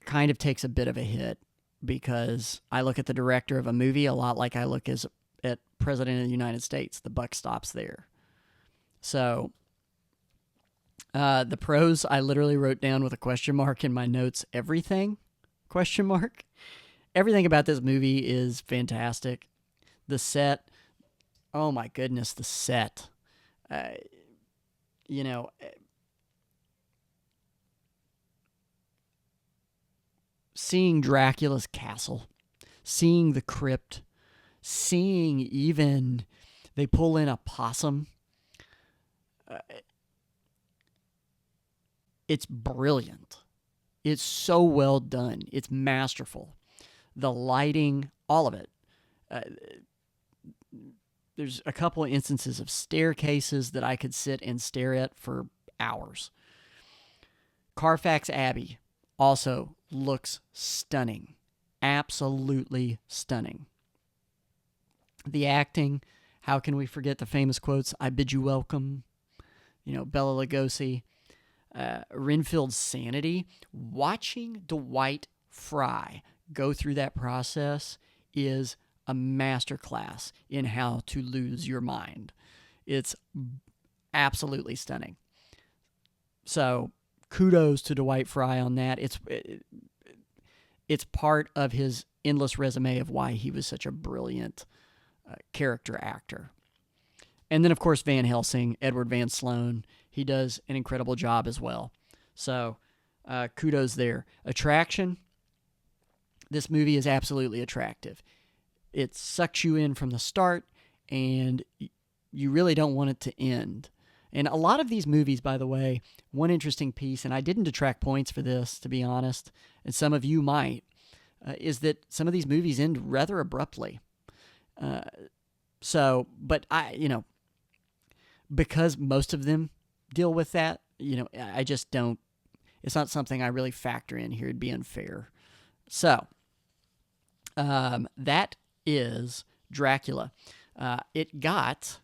kind of takes a bit of a hit, because I look at the director of a movie a lot like I look at President of the United States. The buck stops there. So the pros, I literally wrote down with a question mark in my notes, everything, ? Everything about this movie is fantastic. The set, oh my goodness, the set. Seeing Dracula's castle, seeing the crypt, seeing even they pull in a possum. It's brilliant. It's so well done. It's masterful. The lighting, all of it. There's a couple of instances of staircases that I could sit and stare at for hours. Carfax Abbey also looks stunning. Absolutely stunning. The acting, how can we forget the famous quotes, I bid you welcome, Bela Lugosi. Renfield's sanity. Watching Dwight Fry go through that process is a masterclass in how to lose your mind. It's absolutely stunning. So kudos to Dwight Fry on that. It's part of his endless resume of why he was such a brilliant character actor. And then, of course, Van Helsing, Edward Van Sloan, he does an incredible job as well. So kudos there. Attraction, this movie is absolutely attractive. It sucks you in from the start, and you really don't want it to end. And a lot of these movies, by the way, one interesting piece, and I didn't detract points for this, to be honest, and some of you might, is that some of these movies end rather abruptly. But because most of them deal with that, I just don't, it's not something I really factor in here. It'd be unfair. So, that is Dracula. It got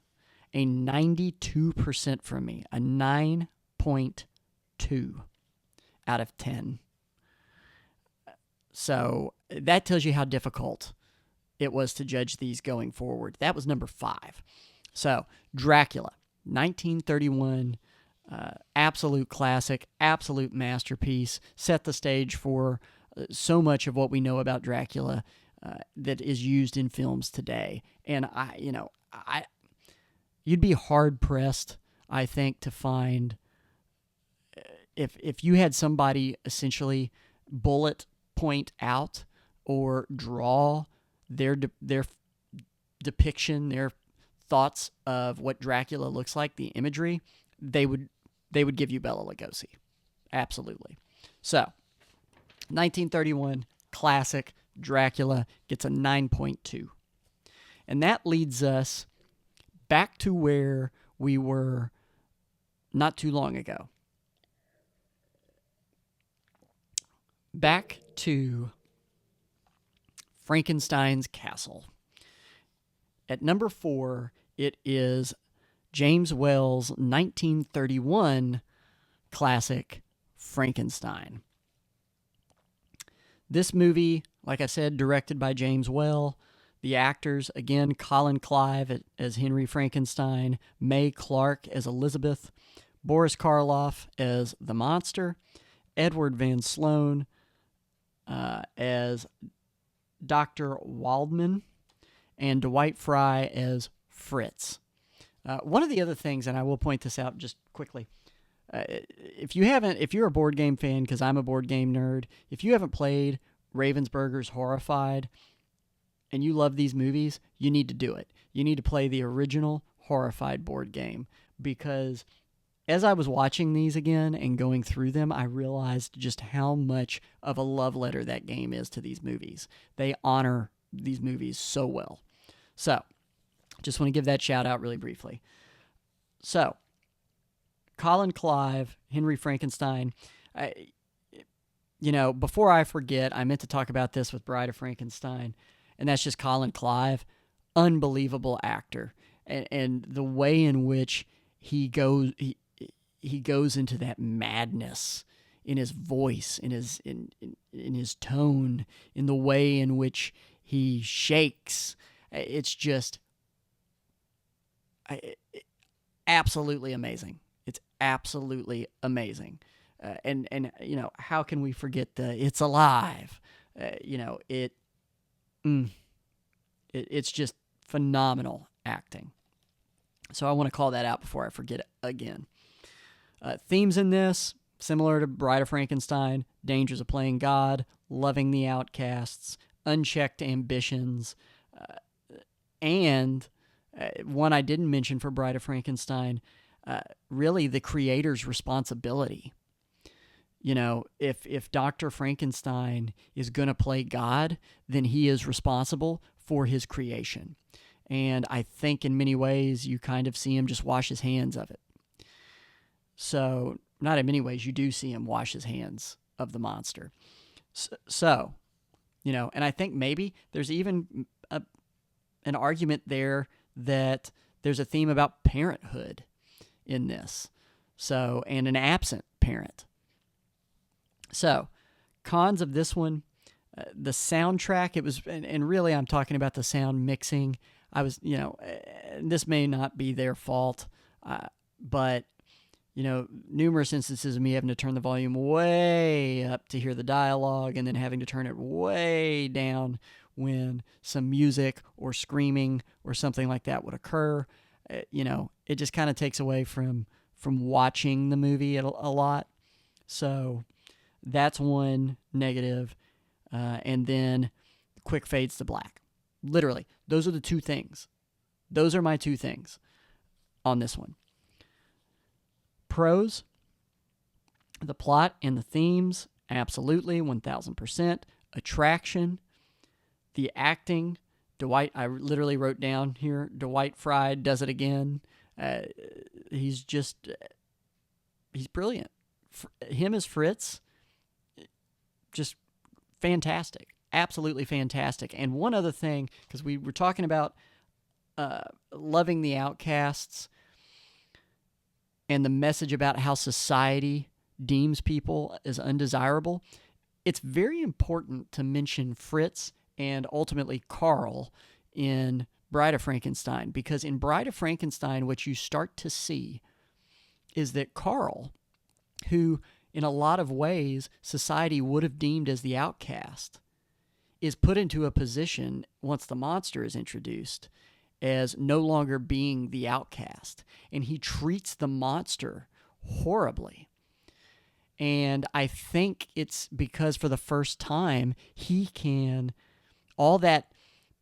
a 92% from me, a 9.2 out of 10. So that tells you how difficult it was to judge these going forward. That was number 5. So Dracula, 1931, absolute classic, absolute masterpiece, set the stage for so much of what we know about Dracula that is used in films today. And you'd be hard pressed, I think, to find if you had somebody essentially bullet point out or draw their depiction, their thoughts of what Dracula looks like, the imagery, they would give you Bela Lugosi. Absolutely. So, 1931 classic Dracula gets a 9.2. And that leads us back to where we were not too long ago. Back to Frankenstein's Castle. At number 4, it is James Whale's 1931 classic Frankenstein. This movie, like I said, directed by James Whale. The actors, again, Colin Clive as Henry Frankenstein, Mae Clarke as Elizabeth, Boris Karloff as the monster, Edward Van Sloan as Dr. Waldman, and Dwight Fry as Fritz. One of the other things, and I will point this out just quickly, if you're a board game fan, because I'm a board game nerd, if you haven't played Ravensburger's Horrified and you love these movies, you need to do it. You need to play the original Horrified board game, because as I was watching these again and going through them, I realized just how much of a love letter that game is to these movies. They honor these movies so well. So, just want to give that shout out really briefly. So, Colin Clive, Henry Frankenstein. Before I forget, I meant to talk about this with Bride of Frankenstein, and that's just Colin Clive. Unbelievable actor. And the way in which he goes into that madness in his voice, in his tone, in the way in which he shakes. It's just absolutely amazing. It's absolutely amazing. And how can we forget it's alive? It's just phenomenal acting. So I want to call that out before I forget it again. Themes in this, similar to Bride of Frankenstein: dangers of playing God, loving the outcasts, unchecked ambitions, and one I didn't mention for Bride of Frankenstein, really the creator's responsibility. If Dr. Frankenstein is going to play God, then he is responsible for his creation. And I think in many ways you kind of see him just wash his hands of it. So, not in many ways, you do see him wash his hands of the monster. So, and I think maybe there's even an argument there that there's a theme about parenthood in this. So, and an absent parent. So, cons of this one, the soundtrack, it was, and really I'm talking about the sound mixing. This may not be their fault, but, numerous instances of me having to turn the volume way up to hear the dialogue and then having to turn it way down when some music or screaming or something like that would occur. It just kind of takes away from watching the movie a lot. So that's one negative. And then quick fades to black. Literally, those are the two things. Those are my two things on this one. Pros, the plot and the themes, absolutely, 1000%. Attraction, the acting, I literally wrote down here, Dwight Fry does it again. Uh, he's just, he's brilliant. Him as Fritz, just fantastic. Absolutely fantastic. And one other thing, because we were talking about loving the outcasts and the message about how society deems people as undesirable, it's very important to mention Fritz and ultimately Carl in Bride of Frankenstein, because in Bride of Frankenstein, what you start to see is that Carl, who in a lot of ways society would have deemed as the outcast, is put into a position once the monster is introduced as no longer being the outcast. And he treats the monster horribly. And I think it's because for the first time, he can, all that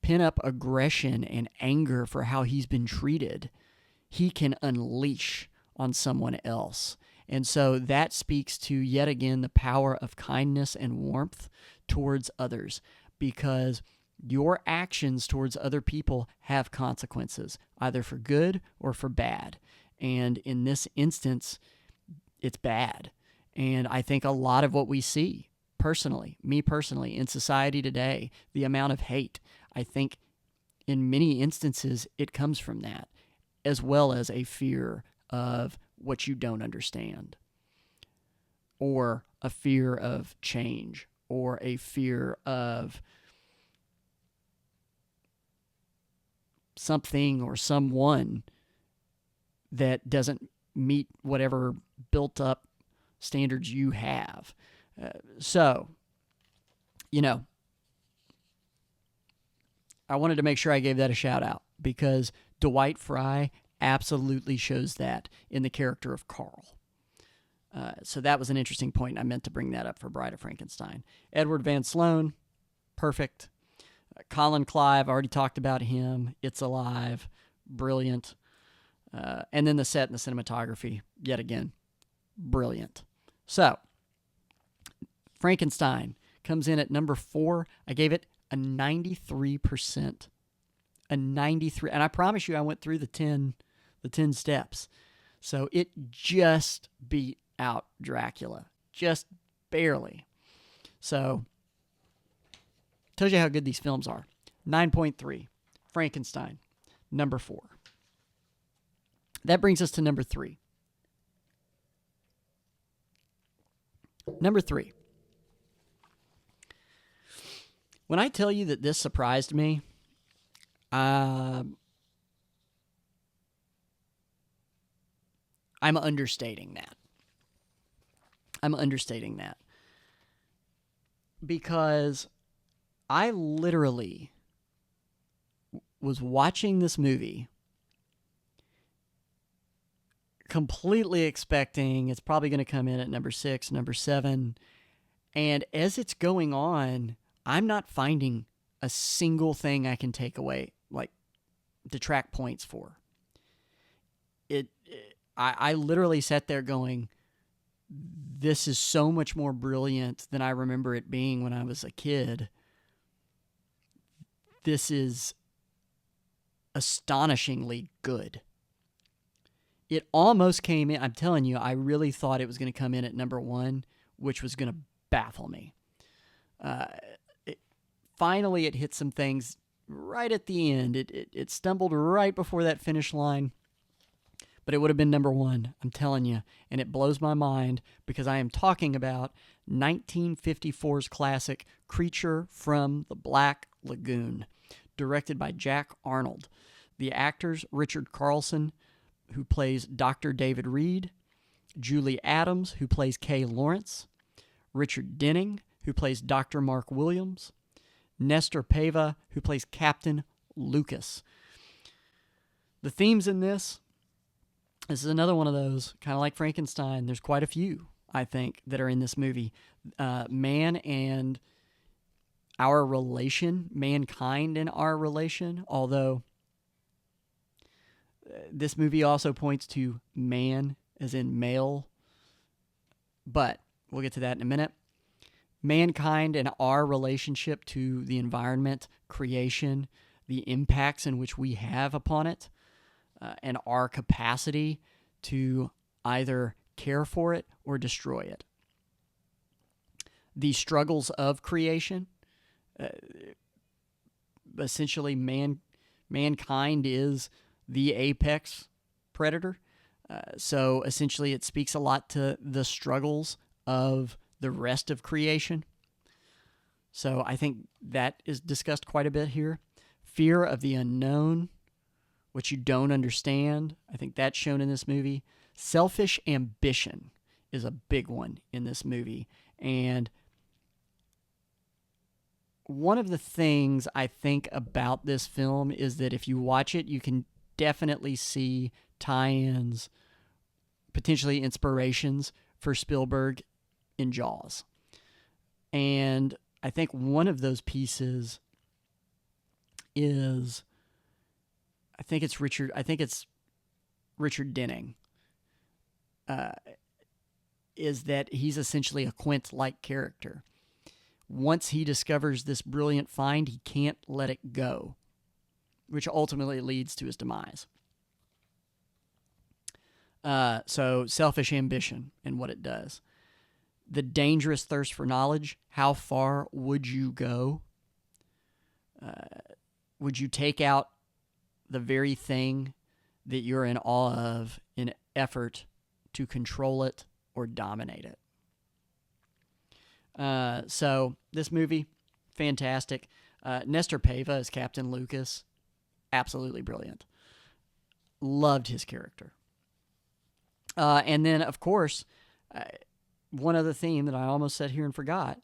pent-up aggression and anger for how he's been treated, he can unleash on someone else. And so that speaks to, yet again, the power of kindness and warmth towards others, because your actions towards other people have consequences, either for good or for bad. And in this instance, it's bad. And I think a lot of what we see personally, me personally, in society today, the amount of hate, I think in many instances it comes from that, as well as a fear of what you don't understand, or a fear of change, or a fear of something or someone that doesn't meet whatever built up standards you have. So, I wanted to make sure I gave that a shout out, because Dwight Fry absolutely shows that in the character of Carl. So that was an interesting point. I meant to bring that up for Bride of Frankenstein. Edward Van Sloan, perfect. Colin Clive, already talked about him. It's Alive, brilliant. And then the set and the cinematography, yet again, brilliant. So, Frankenstein comes in at number 4. I gave it a 93%. A 93. And I promise you, I went through the 10 steps. So it just beat out Dracula. Just barely. So, tells you how good these films are. 9.3. Frankenstein, number 4. That brings us to number 3. Number 3. When I tell you that this surprised me, I'm understating that. Because I literally was watching this movie completely expecting it's probably going to come in at number 6, number 7. And as it's going on, I'm not finding a single thing I can take away, like detract points for. I literally sat there going, this is so much more brilliant than I remember it being when I was a kid. This is astonishingly good. It almost came in, I'm telling you, I really thought it was going to come in at number 1, which was going to baffle me. Finally, it hit some things right at the end. It stumbled right before that finish line, but it would have been number 1, I'm telling you. And it blows my mind because I am talking about 1954's classic Creature from the Black Lagoon, directed by Jack Arnold. The actors, Richard Carlson, who plays Dr. David Reed, Julie Adams, who plays Kay Lawrence, Richard Denning, who plays Dr. Mark Williams, Nestor Pava, who plays Captain Lucas. The themes in this is another one of those, kind of like Frankenstein. There's quite a few, I think, that are in this movie. Man and our relation, mankind and our relation, although this movie also points to man as in male, but we'll get to that in a minute. Mankind and our relationship to the environment, creation, the impacts in which we have upon it. and our capacity to either care for it or destroy it. The struggles of creation, essentially mankind is the apex predator. So essentially it speaks a lot to the struggles of the rest of creation. So I think that is discussed quite a bit here. Fear of the unknown, what you don't understand. I think that's shown in this movie. Selfish ambition is a big one in this movie. And one of the things I think about this film is that if you watch it, you can definitely see tie-ins, potentially inspirations for Spielberg in Jaws. And I think one of those pieces is, I think it's Richard Denning, is that he's essentially a Quint-like character. Once he discovers this brilliant find, he can't let it go, which ultimately leads to his demise. So selfish ambition and what it does. The dangerous thirst for knowledge. How far would you go? Would you take out the very thing that you're in awe of in an effort to control it or dominate it? So this movie, fantastic. Nestor Pava as Captain Lucas, absolutely brilliant. Loved his character. And then, of course, one other theme that I almost sat here and forgot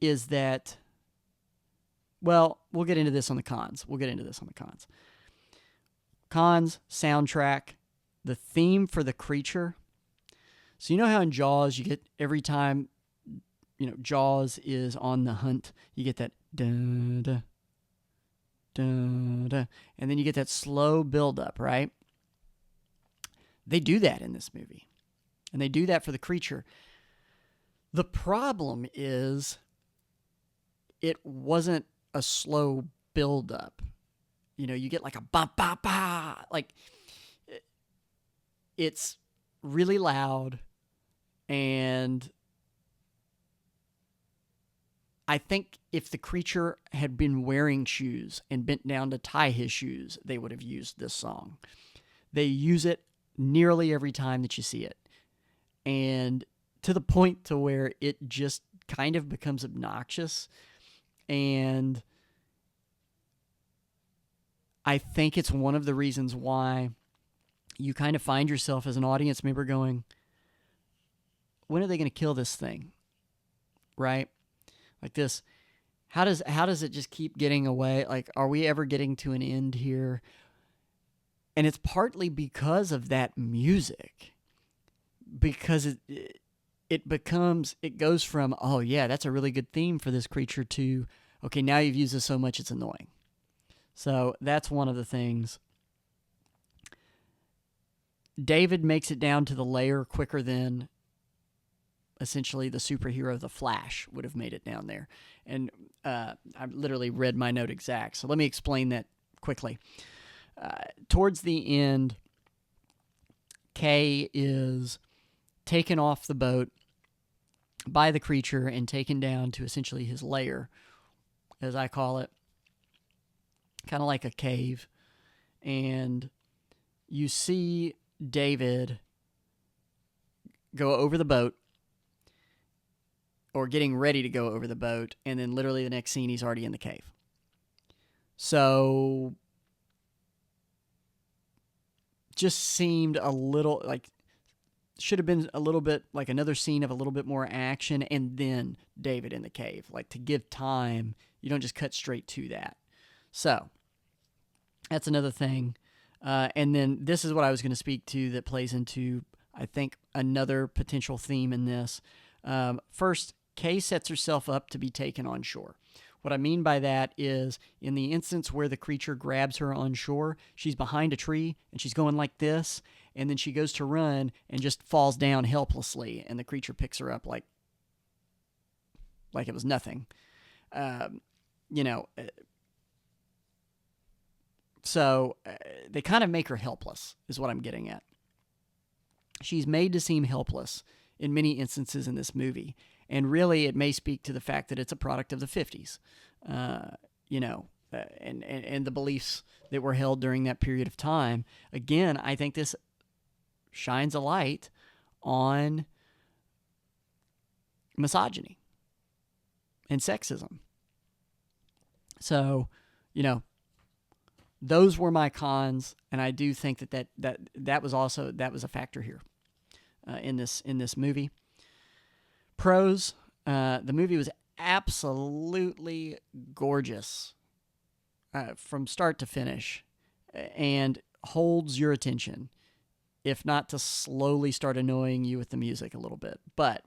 is that, well, we'll get into this on the cons. Cons, soundtrack, the theme for the creature. So you know how in Jaws you get every time, Jaws is on the hunt, you get that da-da, da-da, and then you get that slow build-up, right? They do that in this movie, and they do that for the creature. The problem is it wasn't a slow build-up. You get like a ba-ba-ba, like it's really loud. And I think if the creature had been wearing shoes and bent down to tie his shoes, they would have used this song. They use it nearly every time that you see it. And to the point to where it just kind of becomes obnoxious. And I think it's one of the reasons why you kind of find yourself as an audience member going, when are they going to kill this thing? Right? Like this. How does it just keep getting away? Like, are we ever getting to an end here? And it's partly because of that music. Because it goes from, oh yeah, that's a really good theme for this creature, to, okay, now you've used this so much it's annoying. So that's one of the things. David makes it down to the lair quicker than essentially the superhero The Flash would have made it down there. And I literally read my note exact. So let me explain that quickly. Towards the end, Kay is taken off the boat by the creature and taken down to essentially his lair, as I call it, kind of like a cave. And you see David go over the boat, or getting ready to go over the boat, and then literally the next scene he's already in the cave. So just seemed a little like, should have been a little bit like another scene of a little bit more action, and then David in the cave, like to give time. You don't just cut straight to that. So that's another thing. And then this is what I was going to speak to that plays into, I think, another potential theme in this. First, Kay sets herself up to be taken on shore. What I mean by that is, in the instance where the creature grabs her on shore, she's behind a tree and she's going like this, and then she goes to run and just falls down helplessly, and the creature picks her up like it was nothing. So they kind of make her helpless, is what I'm getting at. She's made to seem helpless in many instances in this movie. And really, it may speak to the fact that it's a product of the 50s, and the beliefs that were held during that period of time. Again, I think this shines a light on misogyny and sexism. So, those were my cons, and I do think that was a factor here in this movie. Pros: the movie was absolutely gorgeous from start to finish, and holds your attention, if not to slowly start annoying you with the music a little bit, but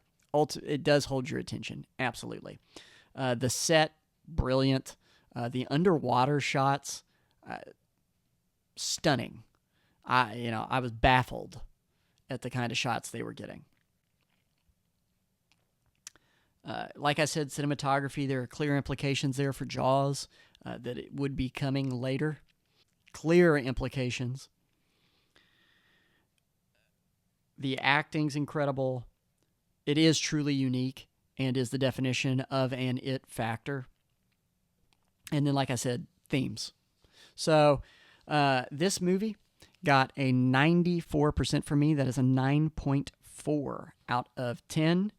it does hold your attention, absolutely. The set, brilliant. The underwater shots, stunning. I was baffled at the kind of shots they were getting. Like I said, cinematography, there are clear implications there for Jaws that it would be coming later. Clear implications. The acting's incredible. It is truly unique and is the definition of an it factor. And then, like I said, themes. So this movie got a 94% from me. That is a 9.4 out of 10.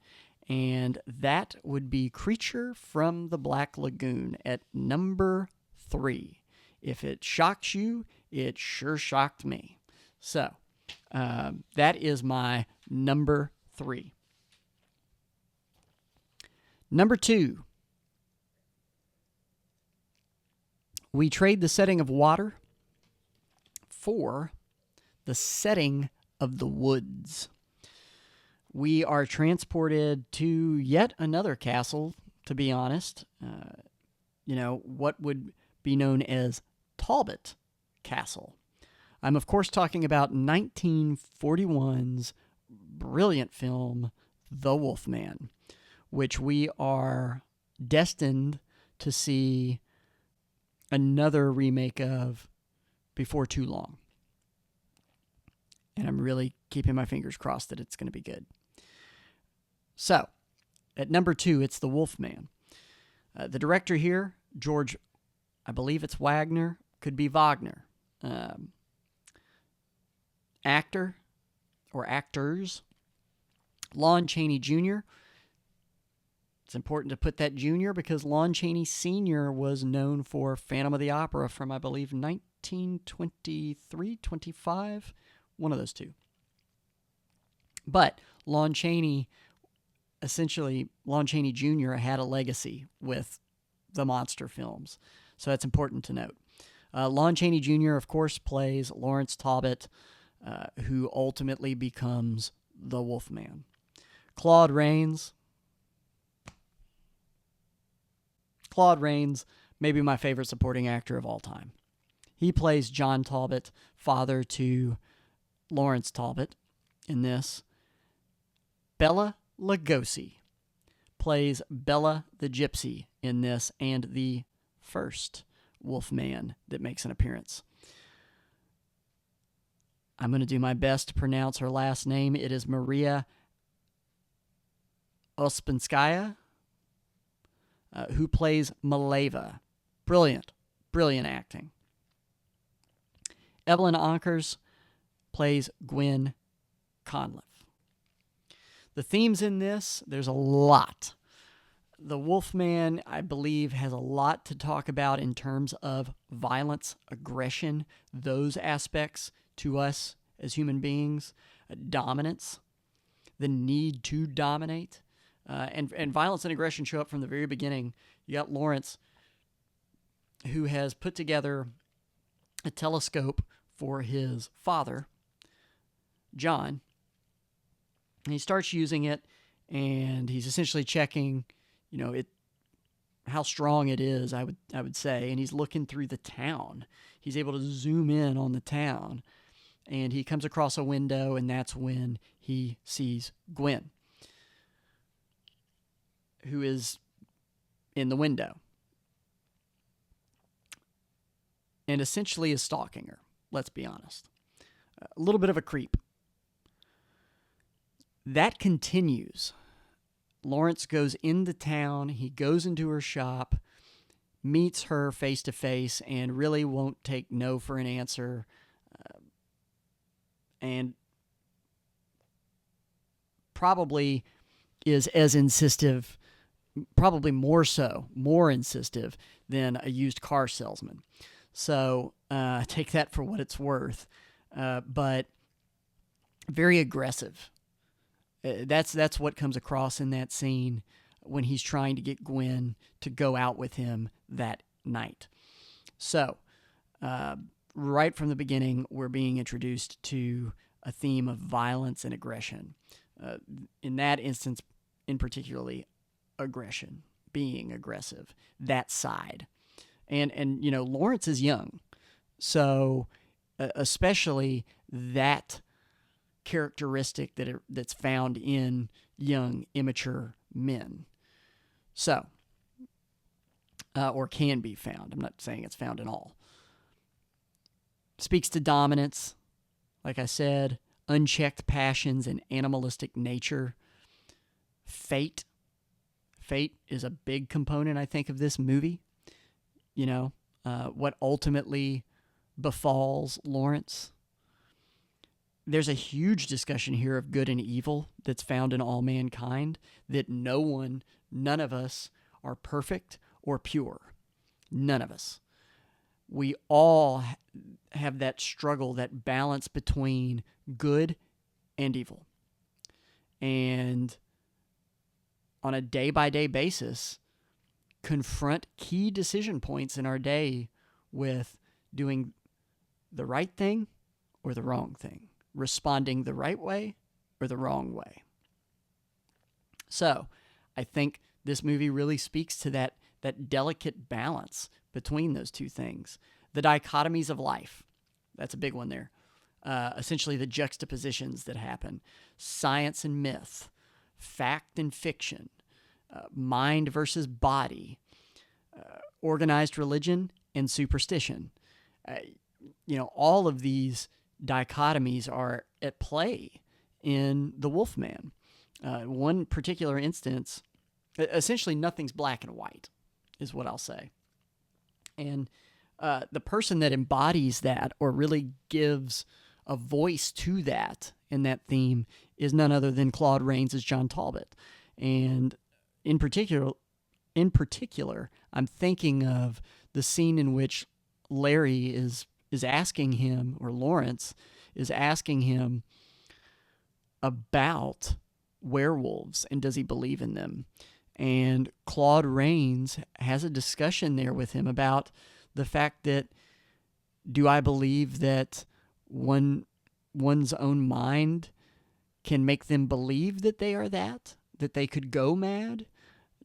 And that would be Creature from the Black Lagoon at number 3. If it shocks you, it sure shocked me. So that is my number 3. Number 2. We trade the setting of water for the setting of the woods. We are transported to yet another castle, to be honest. What would be known as Talbot Castle. I'm, of course, talking about 1941's brilliant film, The Wolfman, which we are destined to see another remake of before too long. And I'm really keeping my fingers crossed that it's going to be good. So, at number 2, it's The Wolfman. The director here, George, I believe it's Wagner, could be Wagner. Actor or actors, Lon Chaney Jr. It's important to put that junior because Lon Chaney Sr. was known for Phantom of the Opera from, I believe, 1923, 25, one of those two. But Lon Chaney Jr. had a legacy with the monster films, so that's important to note. Lon Chaney Jr., of course, plays Lawrence Talbot, who ultimately becomes the Wolfman. Claude Rains, maybe my favorite supporting actor of all time. He plays John Talbot, father to Lawrence Talbot in this. Bela Lugosi plays Bella the Gypsy in this and the first Wolfman that makes an appearance. I'm going to do my best to pronounce her last name. It is Maria Ospinskaya, who plays Mileva. Brilliant acting. Evelyn Ankers plays Gwen Conliffe. The themes in this, there's a lot. The Wolfman, I believe, has a lot to talk about in terms of violence, aggression, those aspects to us as human beings, dominance, the need to dominate, and violence and aggression show up from the very beginning. You got Lawrence, who has put together a telescope for his father, John, and he starts using it, and he's essentially checking, how strong it is, I would say, and he's looking through the town. He's able to zoom in on the town, and he comes across a window, and that's when he sees Gwen, who is in the window. and essentially is stalking her. Let's be honest. A little bit of a creep. That continues. Lawrence goes into town. He goes into her shop, meets her face to face, and really won't take no for an answer. And probably is as insistive, probably more insistive than a used car salesman. So take that for what it's worth. But very aggressive. That's what comes across in that scene when he's trying to get Gwen to go out with him that night. So, right from the beginning, we're being introduced to a theme of violence and aggression. In that instance, in particularly, aggression, being aggressive, that side. And Lawrence is young, so especially that characteristic that's found in young, immature men. So, or can be found. I'm not saying it's found in all. Speaks to dominance, like I said, unchecked passions and animalistic nature. Fate. Fate is a big component, I think, of this movie. What ultimately befalls Lawrence. There's a huge discussion here of good and evil that's found in all mankind, that none of us are perfect or pure. None of us. We all have that struggle, that balance between good and evil. And on a day-by-day basis, confront key decision points in our day with doing the right thing or the wrong thing, responding the right way or the wrong way. So I think this movie really speaks to that delicate balance between those two things. The dichotomies of life. That's a big one there. Essentially the juxtapositions that happen. Science and myth. Fact and fiction. Mind versus body. Organized religion and superstition. All of these dichotomies are at play in The Wolfman. One particular instance, essentially nothing's black and white, is what I'll say. And the person that embodies that, or really gives a voice to that in that theme, is none other than Claude Rains as John Talbot. And in particular, I'm thinking of the scene in which Larry is asking him, or Lawrence is asking him about werewolves and does he believe in them. And Claude Rains has a discussion there with him about the fact that, do I believe that one's own mind can make them believe that they are that they could go mad,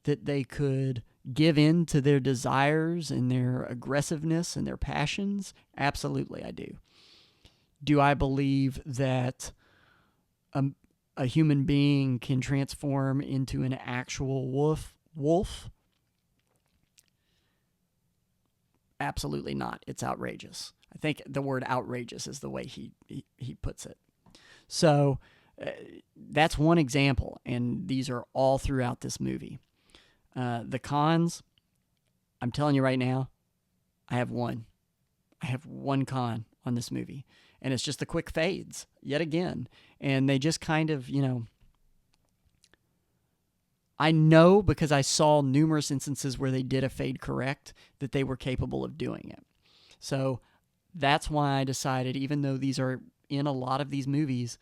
that they could give in to their desires and their aggressiveness and their passions? Absolutely, I do. Do I believe that a human being can transform into an actual wolf? Absolutely not. It's outrageous. I think the word outrageous is the way he puts it. So that's one example, and these are all throughout this movie. The cons, I'm telling you right now, I have one. I have one con on this movie, and it's just the quick fades, yet again. And they just kind of, I know because I saw numerous instances where they did a fade correct that they were capable of doing it. So that's why I decided, even though these are in a lot of these movies,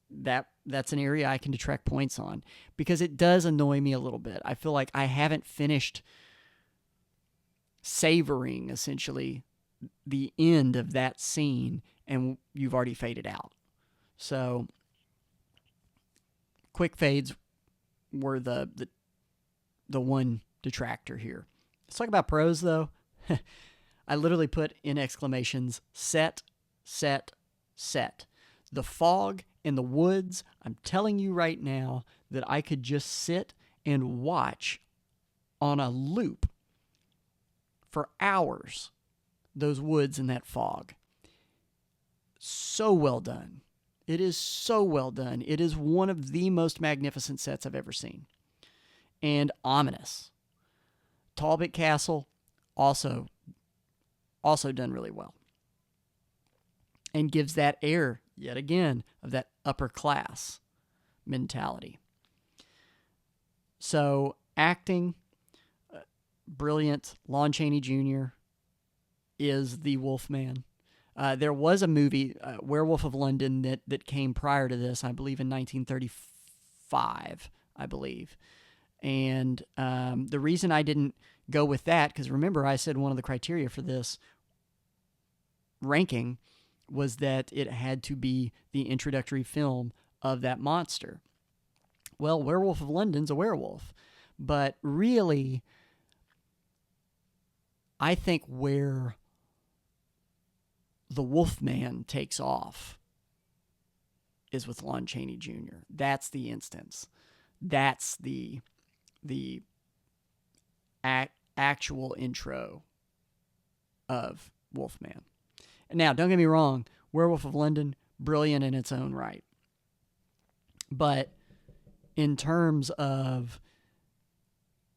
that's an area I can detract points on, because it does annoy me a little bit. I feel like I haven't finished savoring, essentially, the end of that scene, and you've already faded out. So quick fades were the one detractor here. Let's talk about pros, though. I literally put in exclamations, set, set, set. The fog in the woods, I'm telling you right now that I could just sit and watch on a loop for hours those woods and that fog. So well done. It is so well done. It is one of the most magnificent sets I've ever seen. And ominous. Talbot Castle, also done really well. And gives that air, yet again, of that upper class mentality. So, acting, brilliant. Lon Chaney Jr. is the Wolfman. There was a movie, Werewolf of London, that came prior to this, I believe in 1935, I believe. And the reason I didn't go with that, because remember I said one of the criteria for this ranking was that it had to be the introductory film of that monster. Well, Werewolf of London's a werewolf. But really, I think where the Wolfman takes off is with Lon Chaney Jr. That's the instance. That's the actual intro of Wolfman. Now, don't get me wrong, Werewolf of London, brilliant in its own right. But in terms of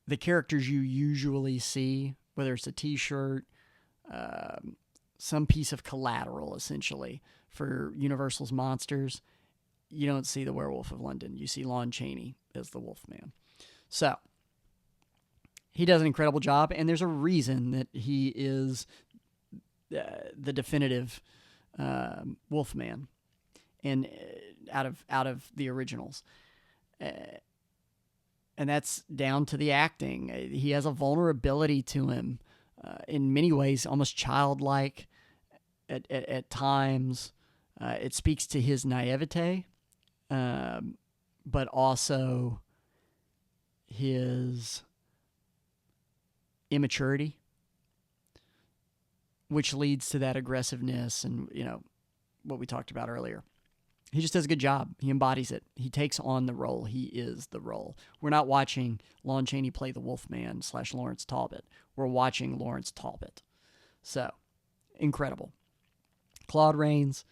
the characters you usually see, whether it's a t-shirt, some piece of collateral, essentially, for Universal's monsters, you don't see the Werewolf of London. You see Lon Chaney as the Wolfman. So, he does an incredible job, and there's a reason that he is the definitive Wolfman, and out of the originals. And that's down to the acting. He has a vulnerability to him, in many ways, almost childlike at times. It speaks to his naivete, but also his immaturity, which leads to that aggressiveness and, what we talked about earlier. He just does a good job. He embodies it. He takes on the role. He is the role. We're not watching Lon Chaney play the Wolfman / Lawrence Talbot. We're watching Lawrence Talbot. So, incredible. Claude Rains,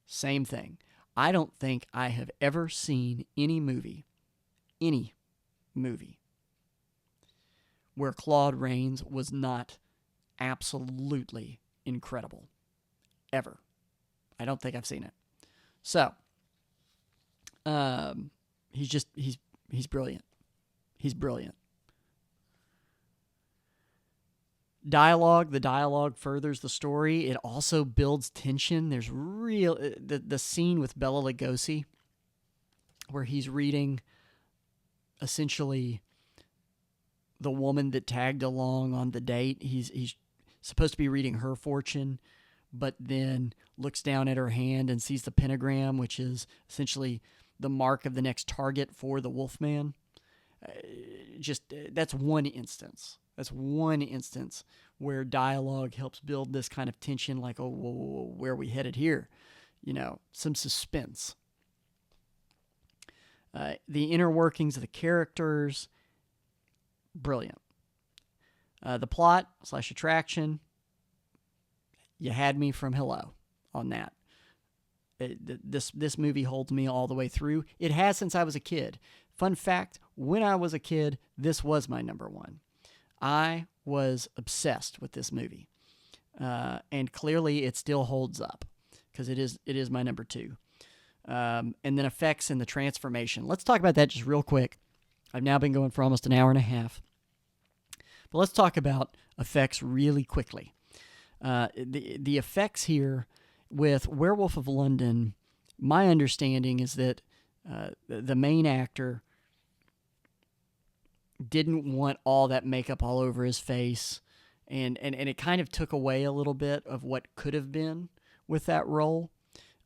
same thing. I don't think I have ever seen any movie, where Claude Rains was not absolutely incredible. Ever. I don't think I've seen it. So, he's brilliant. He's brilliant. The dialogue furthers the story. It also builds tension. There's the scene with Bela Lugosi where he's reading essentially the woman that tagged along on the date. He's supposed to be reading her fortune, but then looks down at her hand and sees the pentagram, which is essentially the mark of the next target for the Wolfman. That's one instance. That's one instance where dialogue helps build this kind of tension, like, oh, whoa, whoa, whoa, where are we headed here? Some suspense. The inner workings of the characters, brilliant. The plot / attraction, you had me from hello on that. This movie holds me all the way through. It has since I was a kid. Fun fact, when I was a kid, this was my number one. I was obsessed with this movie. And clearly it still holds up because it is my number two. And then effects and the transformation. Let's talk about that just real quick. I've now been going for almost an hour and a half. But let's talk about effects really quickly. The effects here with Werewolf of London, my understanding is that the main actor didn't want all that makeup all over his face, and it kind of took away a little bit of what could have been with that role,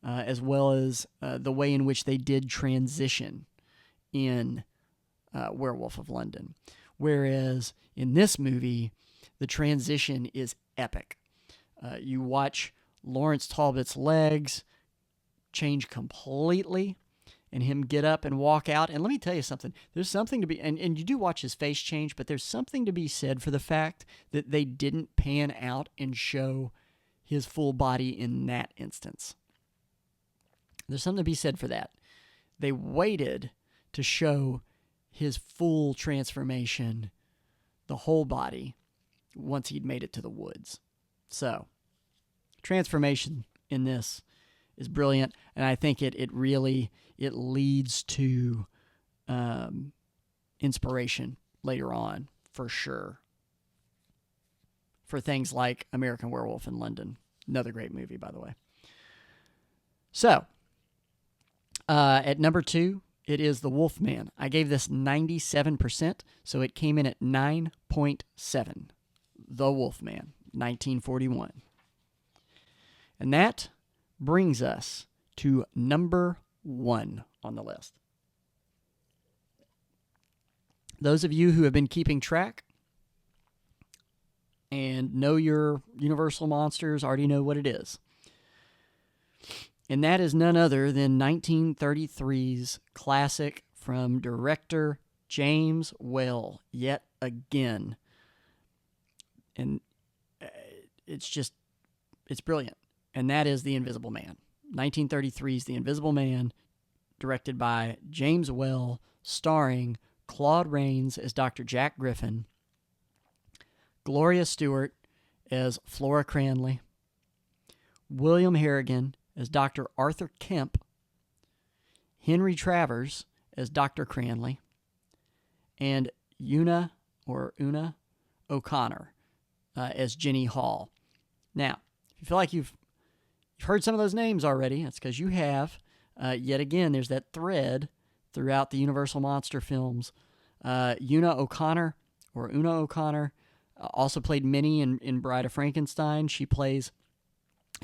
as well as the way in which they did transition in Werewolf of London. Whereas in this movie, the transition is epic. You watch Lawrence Talbot's legs change completely and him get up and walk out. And let me tell you something. There's something to be, and you do watch his face change, but there's something to be said for the fact that they didn't pan out and show his full body in that instance. There's something to be said for that. They waited to show his full transformation, the whole body, once he'd made it to the woods. So, transformation in this is brilliant, and I think it really leads to inspiration later on, for sure, for things like American Werewolf in London. Another great movie, by the way. So, at number 2, it is The Wolfman. I gave this 97%, so it came in at 9.7. The Wolfman, 1941. And that brings us to number 1 on the list. Those of you who have been keeping track and know your Universal monsters already know what it is. And that is none other than 1933's classic from director James Whale, yet again. And it's brilliant. And that is The Invisible Man. 1933's The Invisible Man, directed by James Whale, starring Claude Rains as Dr. Jack Griffin, Gloria Stewart as Flora Cranley, William Harrigan as Dr. Arthur Kemp, Henry Travers as Dr. Cranley, and Una O'Connor as Jenny Hall. Now, if you feel like you've heard some of those names already, that's because you have. Yet again, there's that thread throughout the Universal Monster films. Una O'Connor also played Minnie in Bride of Frankenstein. She plays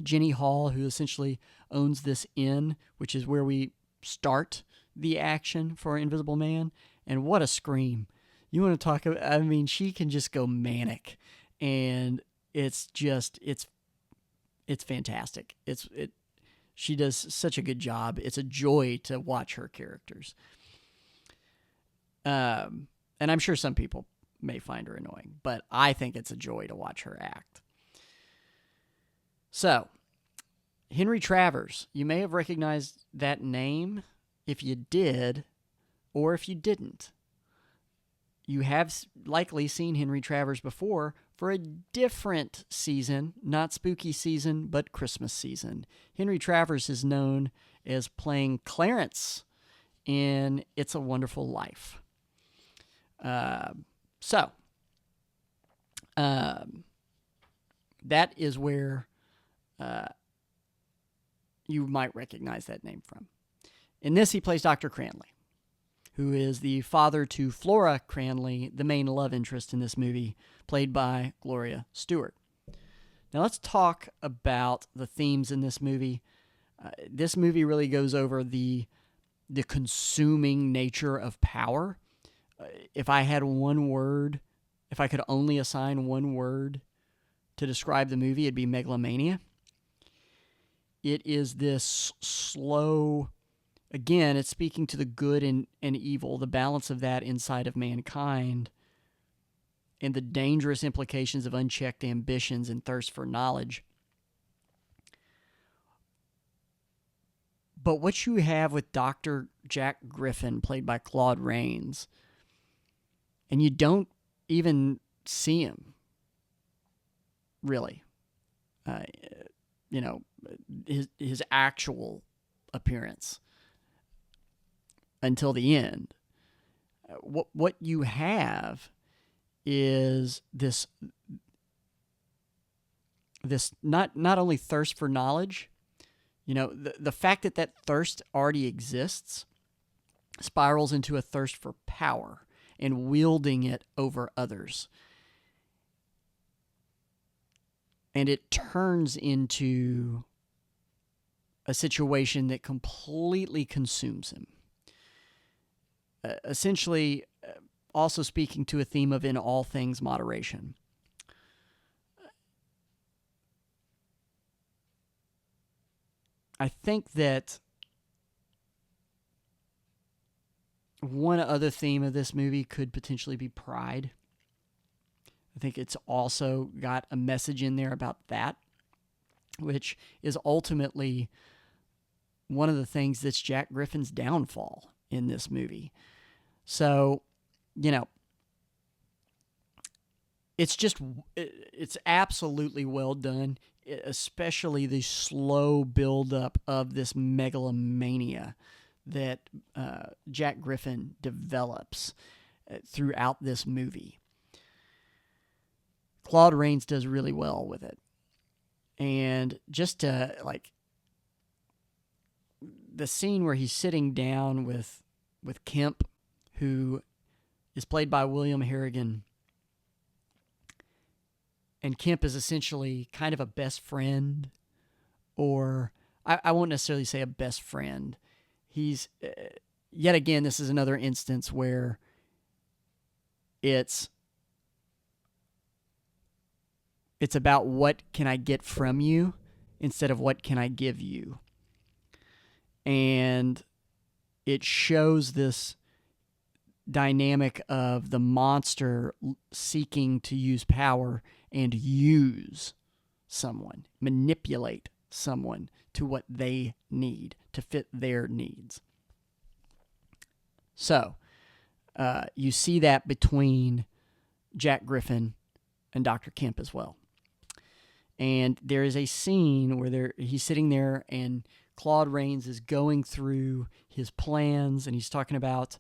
Jenny Hall, who essentially owns this inn, which is where we start the action for Invisible Man. And what a scream. You want to talk about, I mean, she can just go manic. And it's fantastic. She does such a good job. It's a joy to watch her characters. And I'm sure some people may find her annoying, but I think it's a joy to watch her act. So, Henry Travers, you may have recognized that name if you did, or if you didn't. You have likely seen Henry Travers before for a different season, not spooky season, but Christmas season. Henry Travers is known as playing Clarence in It's a Wonderful Life. That is where you might recognize that name from. In this, he plays Dr. Cranley, who is the father to Flora Cranley, the main love interest in this movie, played by Gloria Stewart. Now let's talk about the themes in this movie. This movie really goes over the consuming nature of power. If I had one word, if I could only assign one word to describe the movie, it'd be megalomania. It is this slow, again, it's speaking to the good and evil, the balance of that inside of mankind, and the dangerous implications of unchecked ambitions and thirst for knowledge. But what you have with Dr. Jack Griffin, played by Claude Rains, and you don't even see him, really. His actual appearance until the end. What you have is this not only thirst for knowledge, the fact that thirst already exists spirals into a thirst for power and wielding it over others. And it turns into a situation that completely consumes him. Essentially, also speaking to a theme of in all things moderation. I think that one other theme of this movie could potentially be pride. I think it's also got a message in there about that. which is ultimately one of the things that's Jack Griffin's downfall in this movie. So, you know, it's absolutely well done, especially the slow buildup of this megalomania that Jack Griffin develops throughout this movie. Claude Rains does really well with it. And just like the scene where he's sitting down with Kemp, who is played by William Harrigan, and Kemp is essentially kind of a best friend, or I won't necessarily say a best friend. He's, yet again, this is another instance where it's about what can I get from you instead of what can I give you. And it shows this dynamic of the monster seeking to use power and use someone, manipulate someone to what they need, to fit their needs. So, you see that between Jack Griffin and Dr. Kemp as well. And there is a scene where he's sitting there and Claude Rains is going through his plans, and he's talking about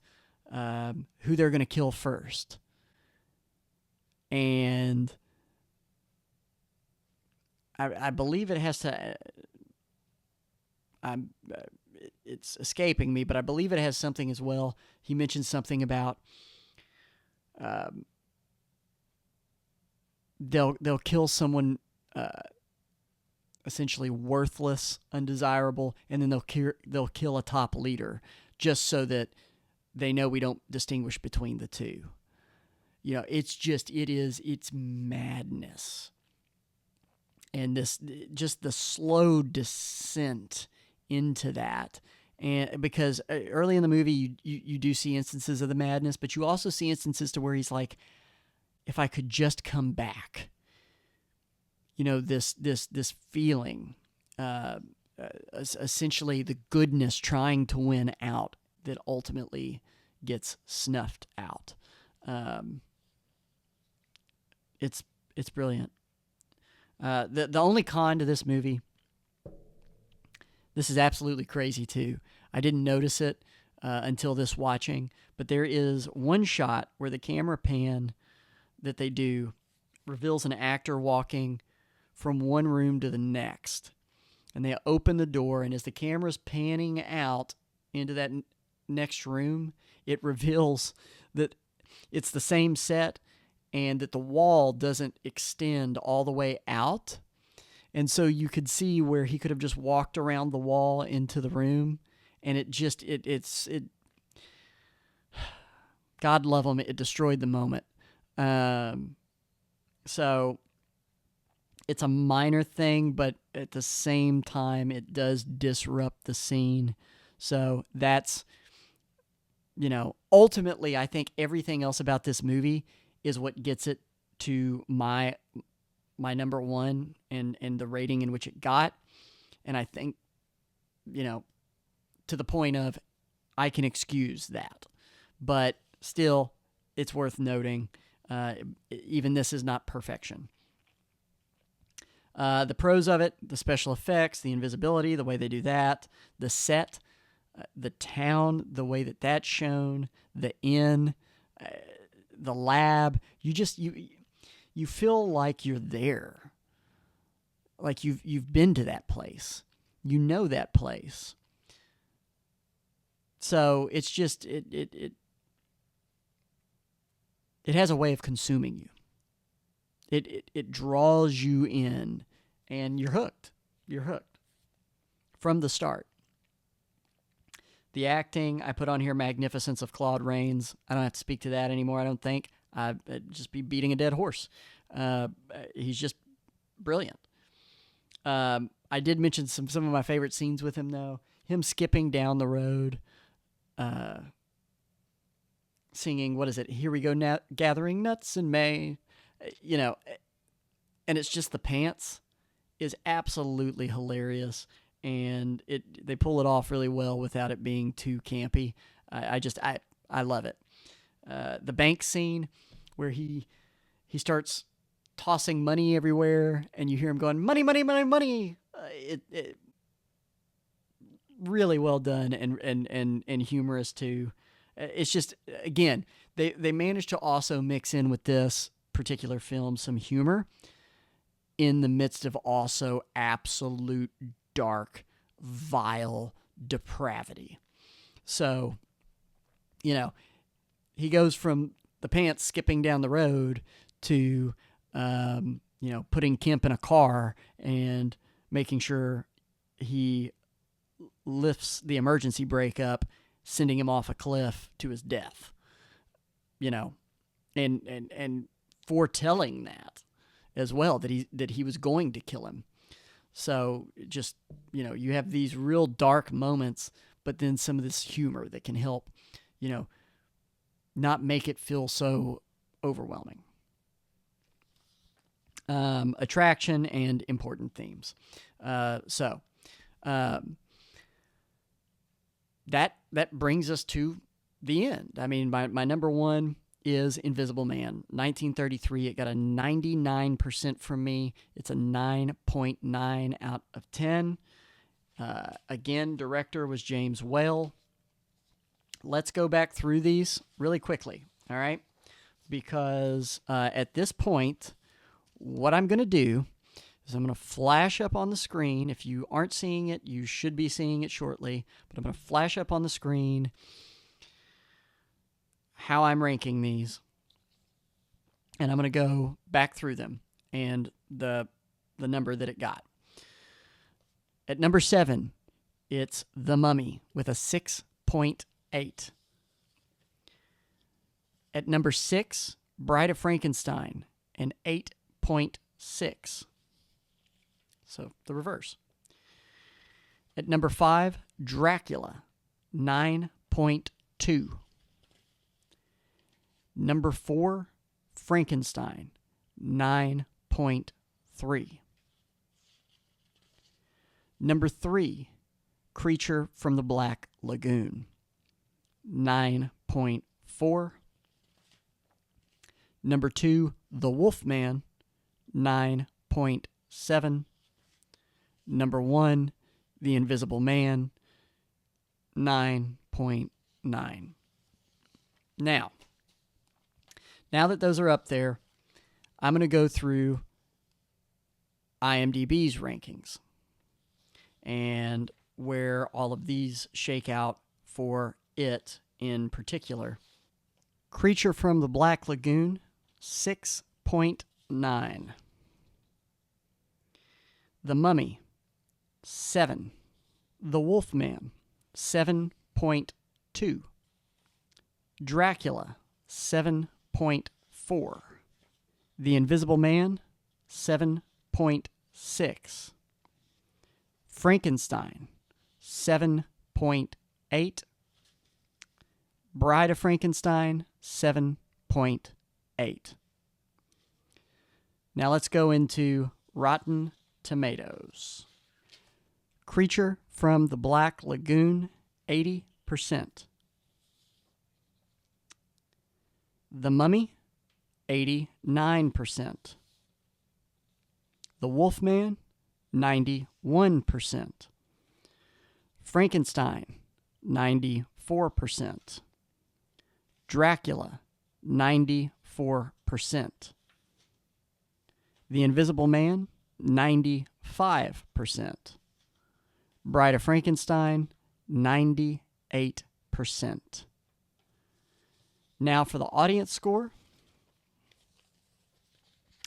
who they're going to kill first. And I believe it has to... it's escaping me, but I believe it has something as well. He mentions something about they'll kill someone essentially worthless, undesirable, and then they'll kill a top leader just so that they know we don't distinguish between the two. You know, it's madness. And just the slow descent into that. And because early in the movie, you do see instances of the madness, but you also see instances to where he's like, if I could just come back, you know, this feeling, essentially the goodness trying to win out that ultimately gets snuffed out. It's brilliant. The only con to this movie, this is absolutely crazy too. I didn't notice it until this watching, but there is one shot where the camera pan that they do reveals an actor walking from one room to the next. And they open the door, and as the camera's panning out into that next room, it reveals that it's the same set and that the wall doesn't extend all the way out. And so you could see where he could have just walked around the wall into the room, and it's God love him, it destroyed the moment. So it's a minor thing, but at the same time, it does disrupt the scene. So that's, you know, ultimately, I think everything else about this movie is what gets it to my number one and the rating in which it got. And I think, you know, to the point of I can excuse that. But still, it's worth noting, even this is not perfection. The pros of it, the special effects, the invisibility, the way they do that, the set, the town, the way that that's shown, the inn, the lab, you feel like you're there. Like you've been to that place. You know that place. So it's just it has a way of consuming you. It draws you in, and you're hooked. You're hooked from the start. The acting, I put on here magnificence of Claude Rains. I don't have to speak to that anymore, I don't think. I'd just be beating a dead horse. He's just brilliant. I did mention some of my favorite scenes with him, though. Him skipping down the road, singing, what is it? Here we go, gathering nuts in May. You know, and it's just the pants. is absolutely hilarious, and they pull it off really well without it being too campy. I love it. The bank scene where he starts tossing money everywhere, and you hear him going, money, money, money, money. It really well done, and humorous too. It's just, again, they managed to also mix in with this particular film some humor in the midst of also absolute dark, vile depravity. So, he goes from the pants skipping down the road to, putting Kemp in a car and making sure he lifts the emergency brake up, sending him off a cliff to his death. And foretelling that as well, that he was going to kill him. So just, you have these real dark moments, but then some of this humor that can help, not make it feel so overwhelming. Attraction and important themes. That brings us to the end. I mean, my number one is Invisible Man. 1933. It got a 99% from me. It's a 9.9 out of 10. Again, director was James Whale. Let's go back through these really quickly, all right? Because at this point, what I'm going to do is I'm going to flash up on the screen. If you aren't seeing it, you should be seeing it shortly. But I'm going to flash up on the screen how I'm ranking these. And I'm going to go back through them and the number that it got. At number 7, it's The Mummy with a 6.8. At number 6, Bride of Frankenstein, an 8.6. So the reverse. At number 5, Dracula, 9.2. Number 4, Frankenstein, 9.3. Number 3, Creature from the Black Lagoon, 9.4. Number 2, The Wolfman, 9.7. Number 1, The Invisible Man, 9.9. Now that those are up there, I'm going to go through IMDb's rankings and where all of these shake out for it in particular. Creature from the Black Lagoon, 6.9. The Mummy, 7. The Wolfman, 7.2. Dracula, 7.4. The Invisible Man, 7.6. Frankenstein, 7.8. Bride of Frankenstein, 7.8. Now let's go into Rotten Tomatoes. Creature from the Black Lagoon, 80%. The Mummy, 89%. The Wolfman, 91%. Frankenstein, 94%. Dracula, 94%. The Invisible Man, 95%. Bride of Frankenstein, 98%. Now for the audience score,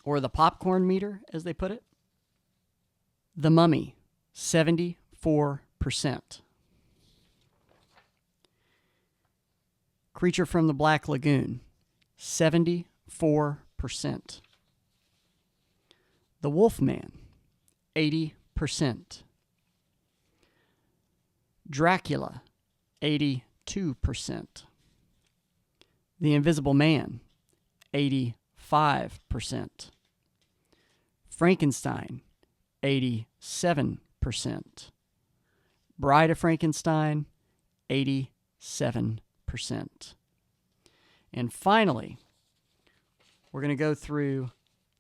or the popcorn meter, as they put it. The Mummy, 74%. Creature from the Black Lagoon, 74%. The Wolfman, 80%. Dracula, 82%. The Invisible Man, 85%. Frankenstein, 87%. Bride of Frankenstein, 87%. And finally, we're going to go through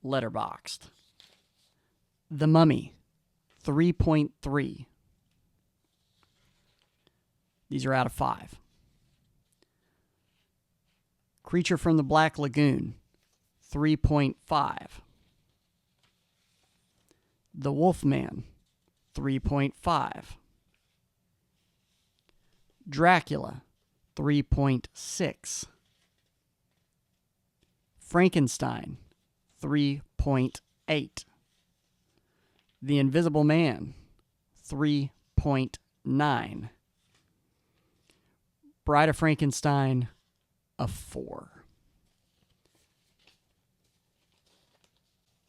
Letterboxd. The Mummy, 3.3. These are out of 5. Creature from the Black Lagoon, 3.5. The Wolfman, 3.5. Dracula, 3.6. Frankenstein, 3.8. The Invisible Man, 3.9. Bride of Frankenstein, a 4.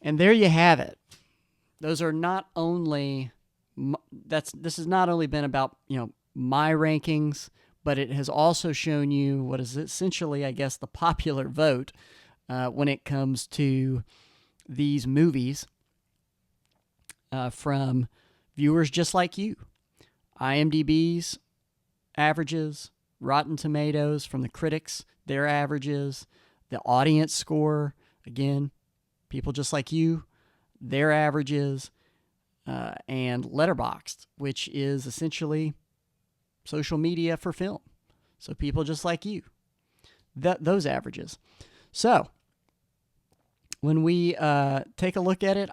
And there you have it. Those are not only this has not only been about, my rankings, but it has also shown you what is essentially, I guess, the popular vote when it comes to these movies from viewers just like you. IMDb's averages, Rotten Tomatoes from the critics, their averages, the audience score, again, people just like you, their averages, and Letterboxd, which is essentially social media for film. So people just like you, those averages. So when we take a look at it,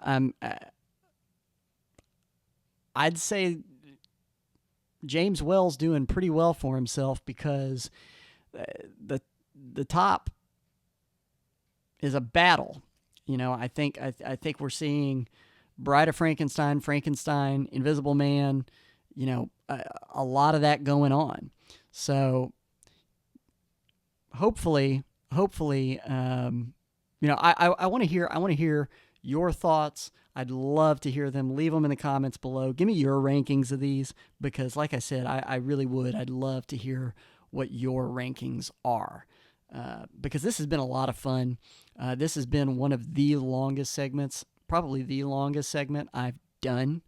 I'd say James Whale's doing pretty well for himself, because the top is a battle. I think we're seeing Bride of Frankenstein, Invisible Man, a lot of that going on. So hopefully, I want to hear your thoughts. I'd love to hear them. Leave them in the comments below. Give me your rankings of these, because like I said, I really would. I'd love to hear what your rankings are, because this has been a lot of fun. This has been one of the longest segments, probably the longest segment I've done,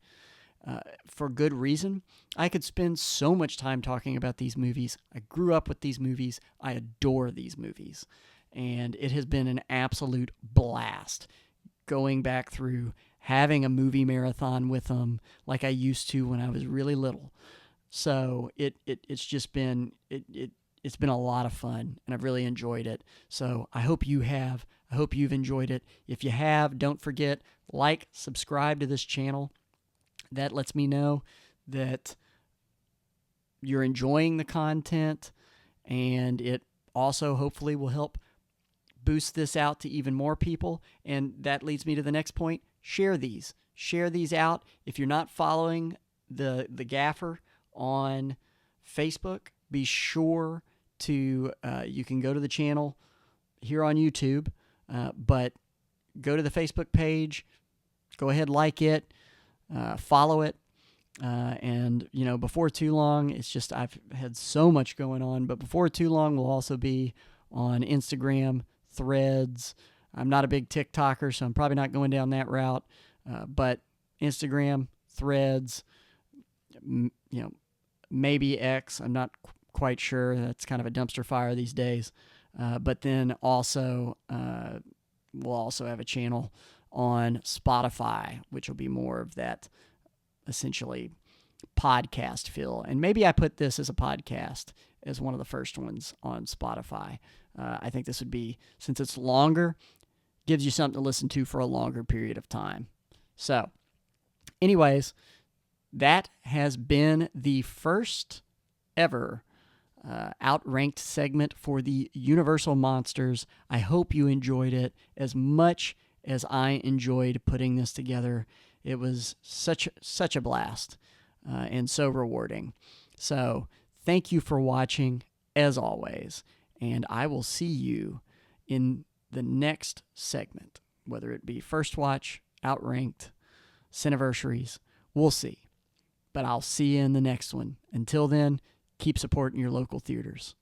for good reason. I could spend so much time talking about these movies. I grew up with these movies. I adore these movies. And it has been an absolute blast going back through, having a movie marathon with them like I used to when I was really little. So it's just been it's been a lot of fun, and I've really enjoyed it. So I hope you have. I hope you've enjoyed it. If you have, don't forget, subscribe to this channel. That lets me know that you're enjoying the content, and it also hopefully will help boost this out to even more people. And that leads me to the next point. Share these out. If you're not following the Gaffer on Facebook, be sure to you can go to the channel here on YouTube, but go to the Facebook page, go ahead, like it, follow it, and before too long, it's just I've had so much going on, but before too long we'll also be on Instagram, Threads. I'm not a big TikToker, so I'm probably not going down that route, but Instagram, Threads, maybe X. I'm not quite sure. That's kind of a dumpster fire these days. But then also, we'll also have a channel on Spotify, which will be more of that essentially podcast feel. And maybe I put this as a podcast as one of the first ones on Spotify. I think this would be, since it's longer, gives you something to listen to for a longer period of time. So, anyways, that has been the first ever Outranked segment for the Universal Monsters. I hope you enjoyed it as much as I enjoyed putting this together. It was such a blast and so rewarding. So thank you for watching, as always, and I will see you in the next segment, whether it be First Watch, Outranked, Cineversaries. We'll see. But I'll see you in the next one. Until then, keep supporting your local theaters.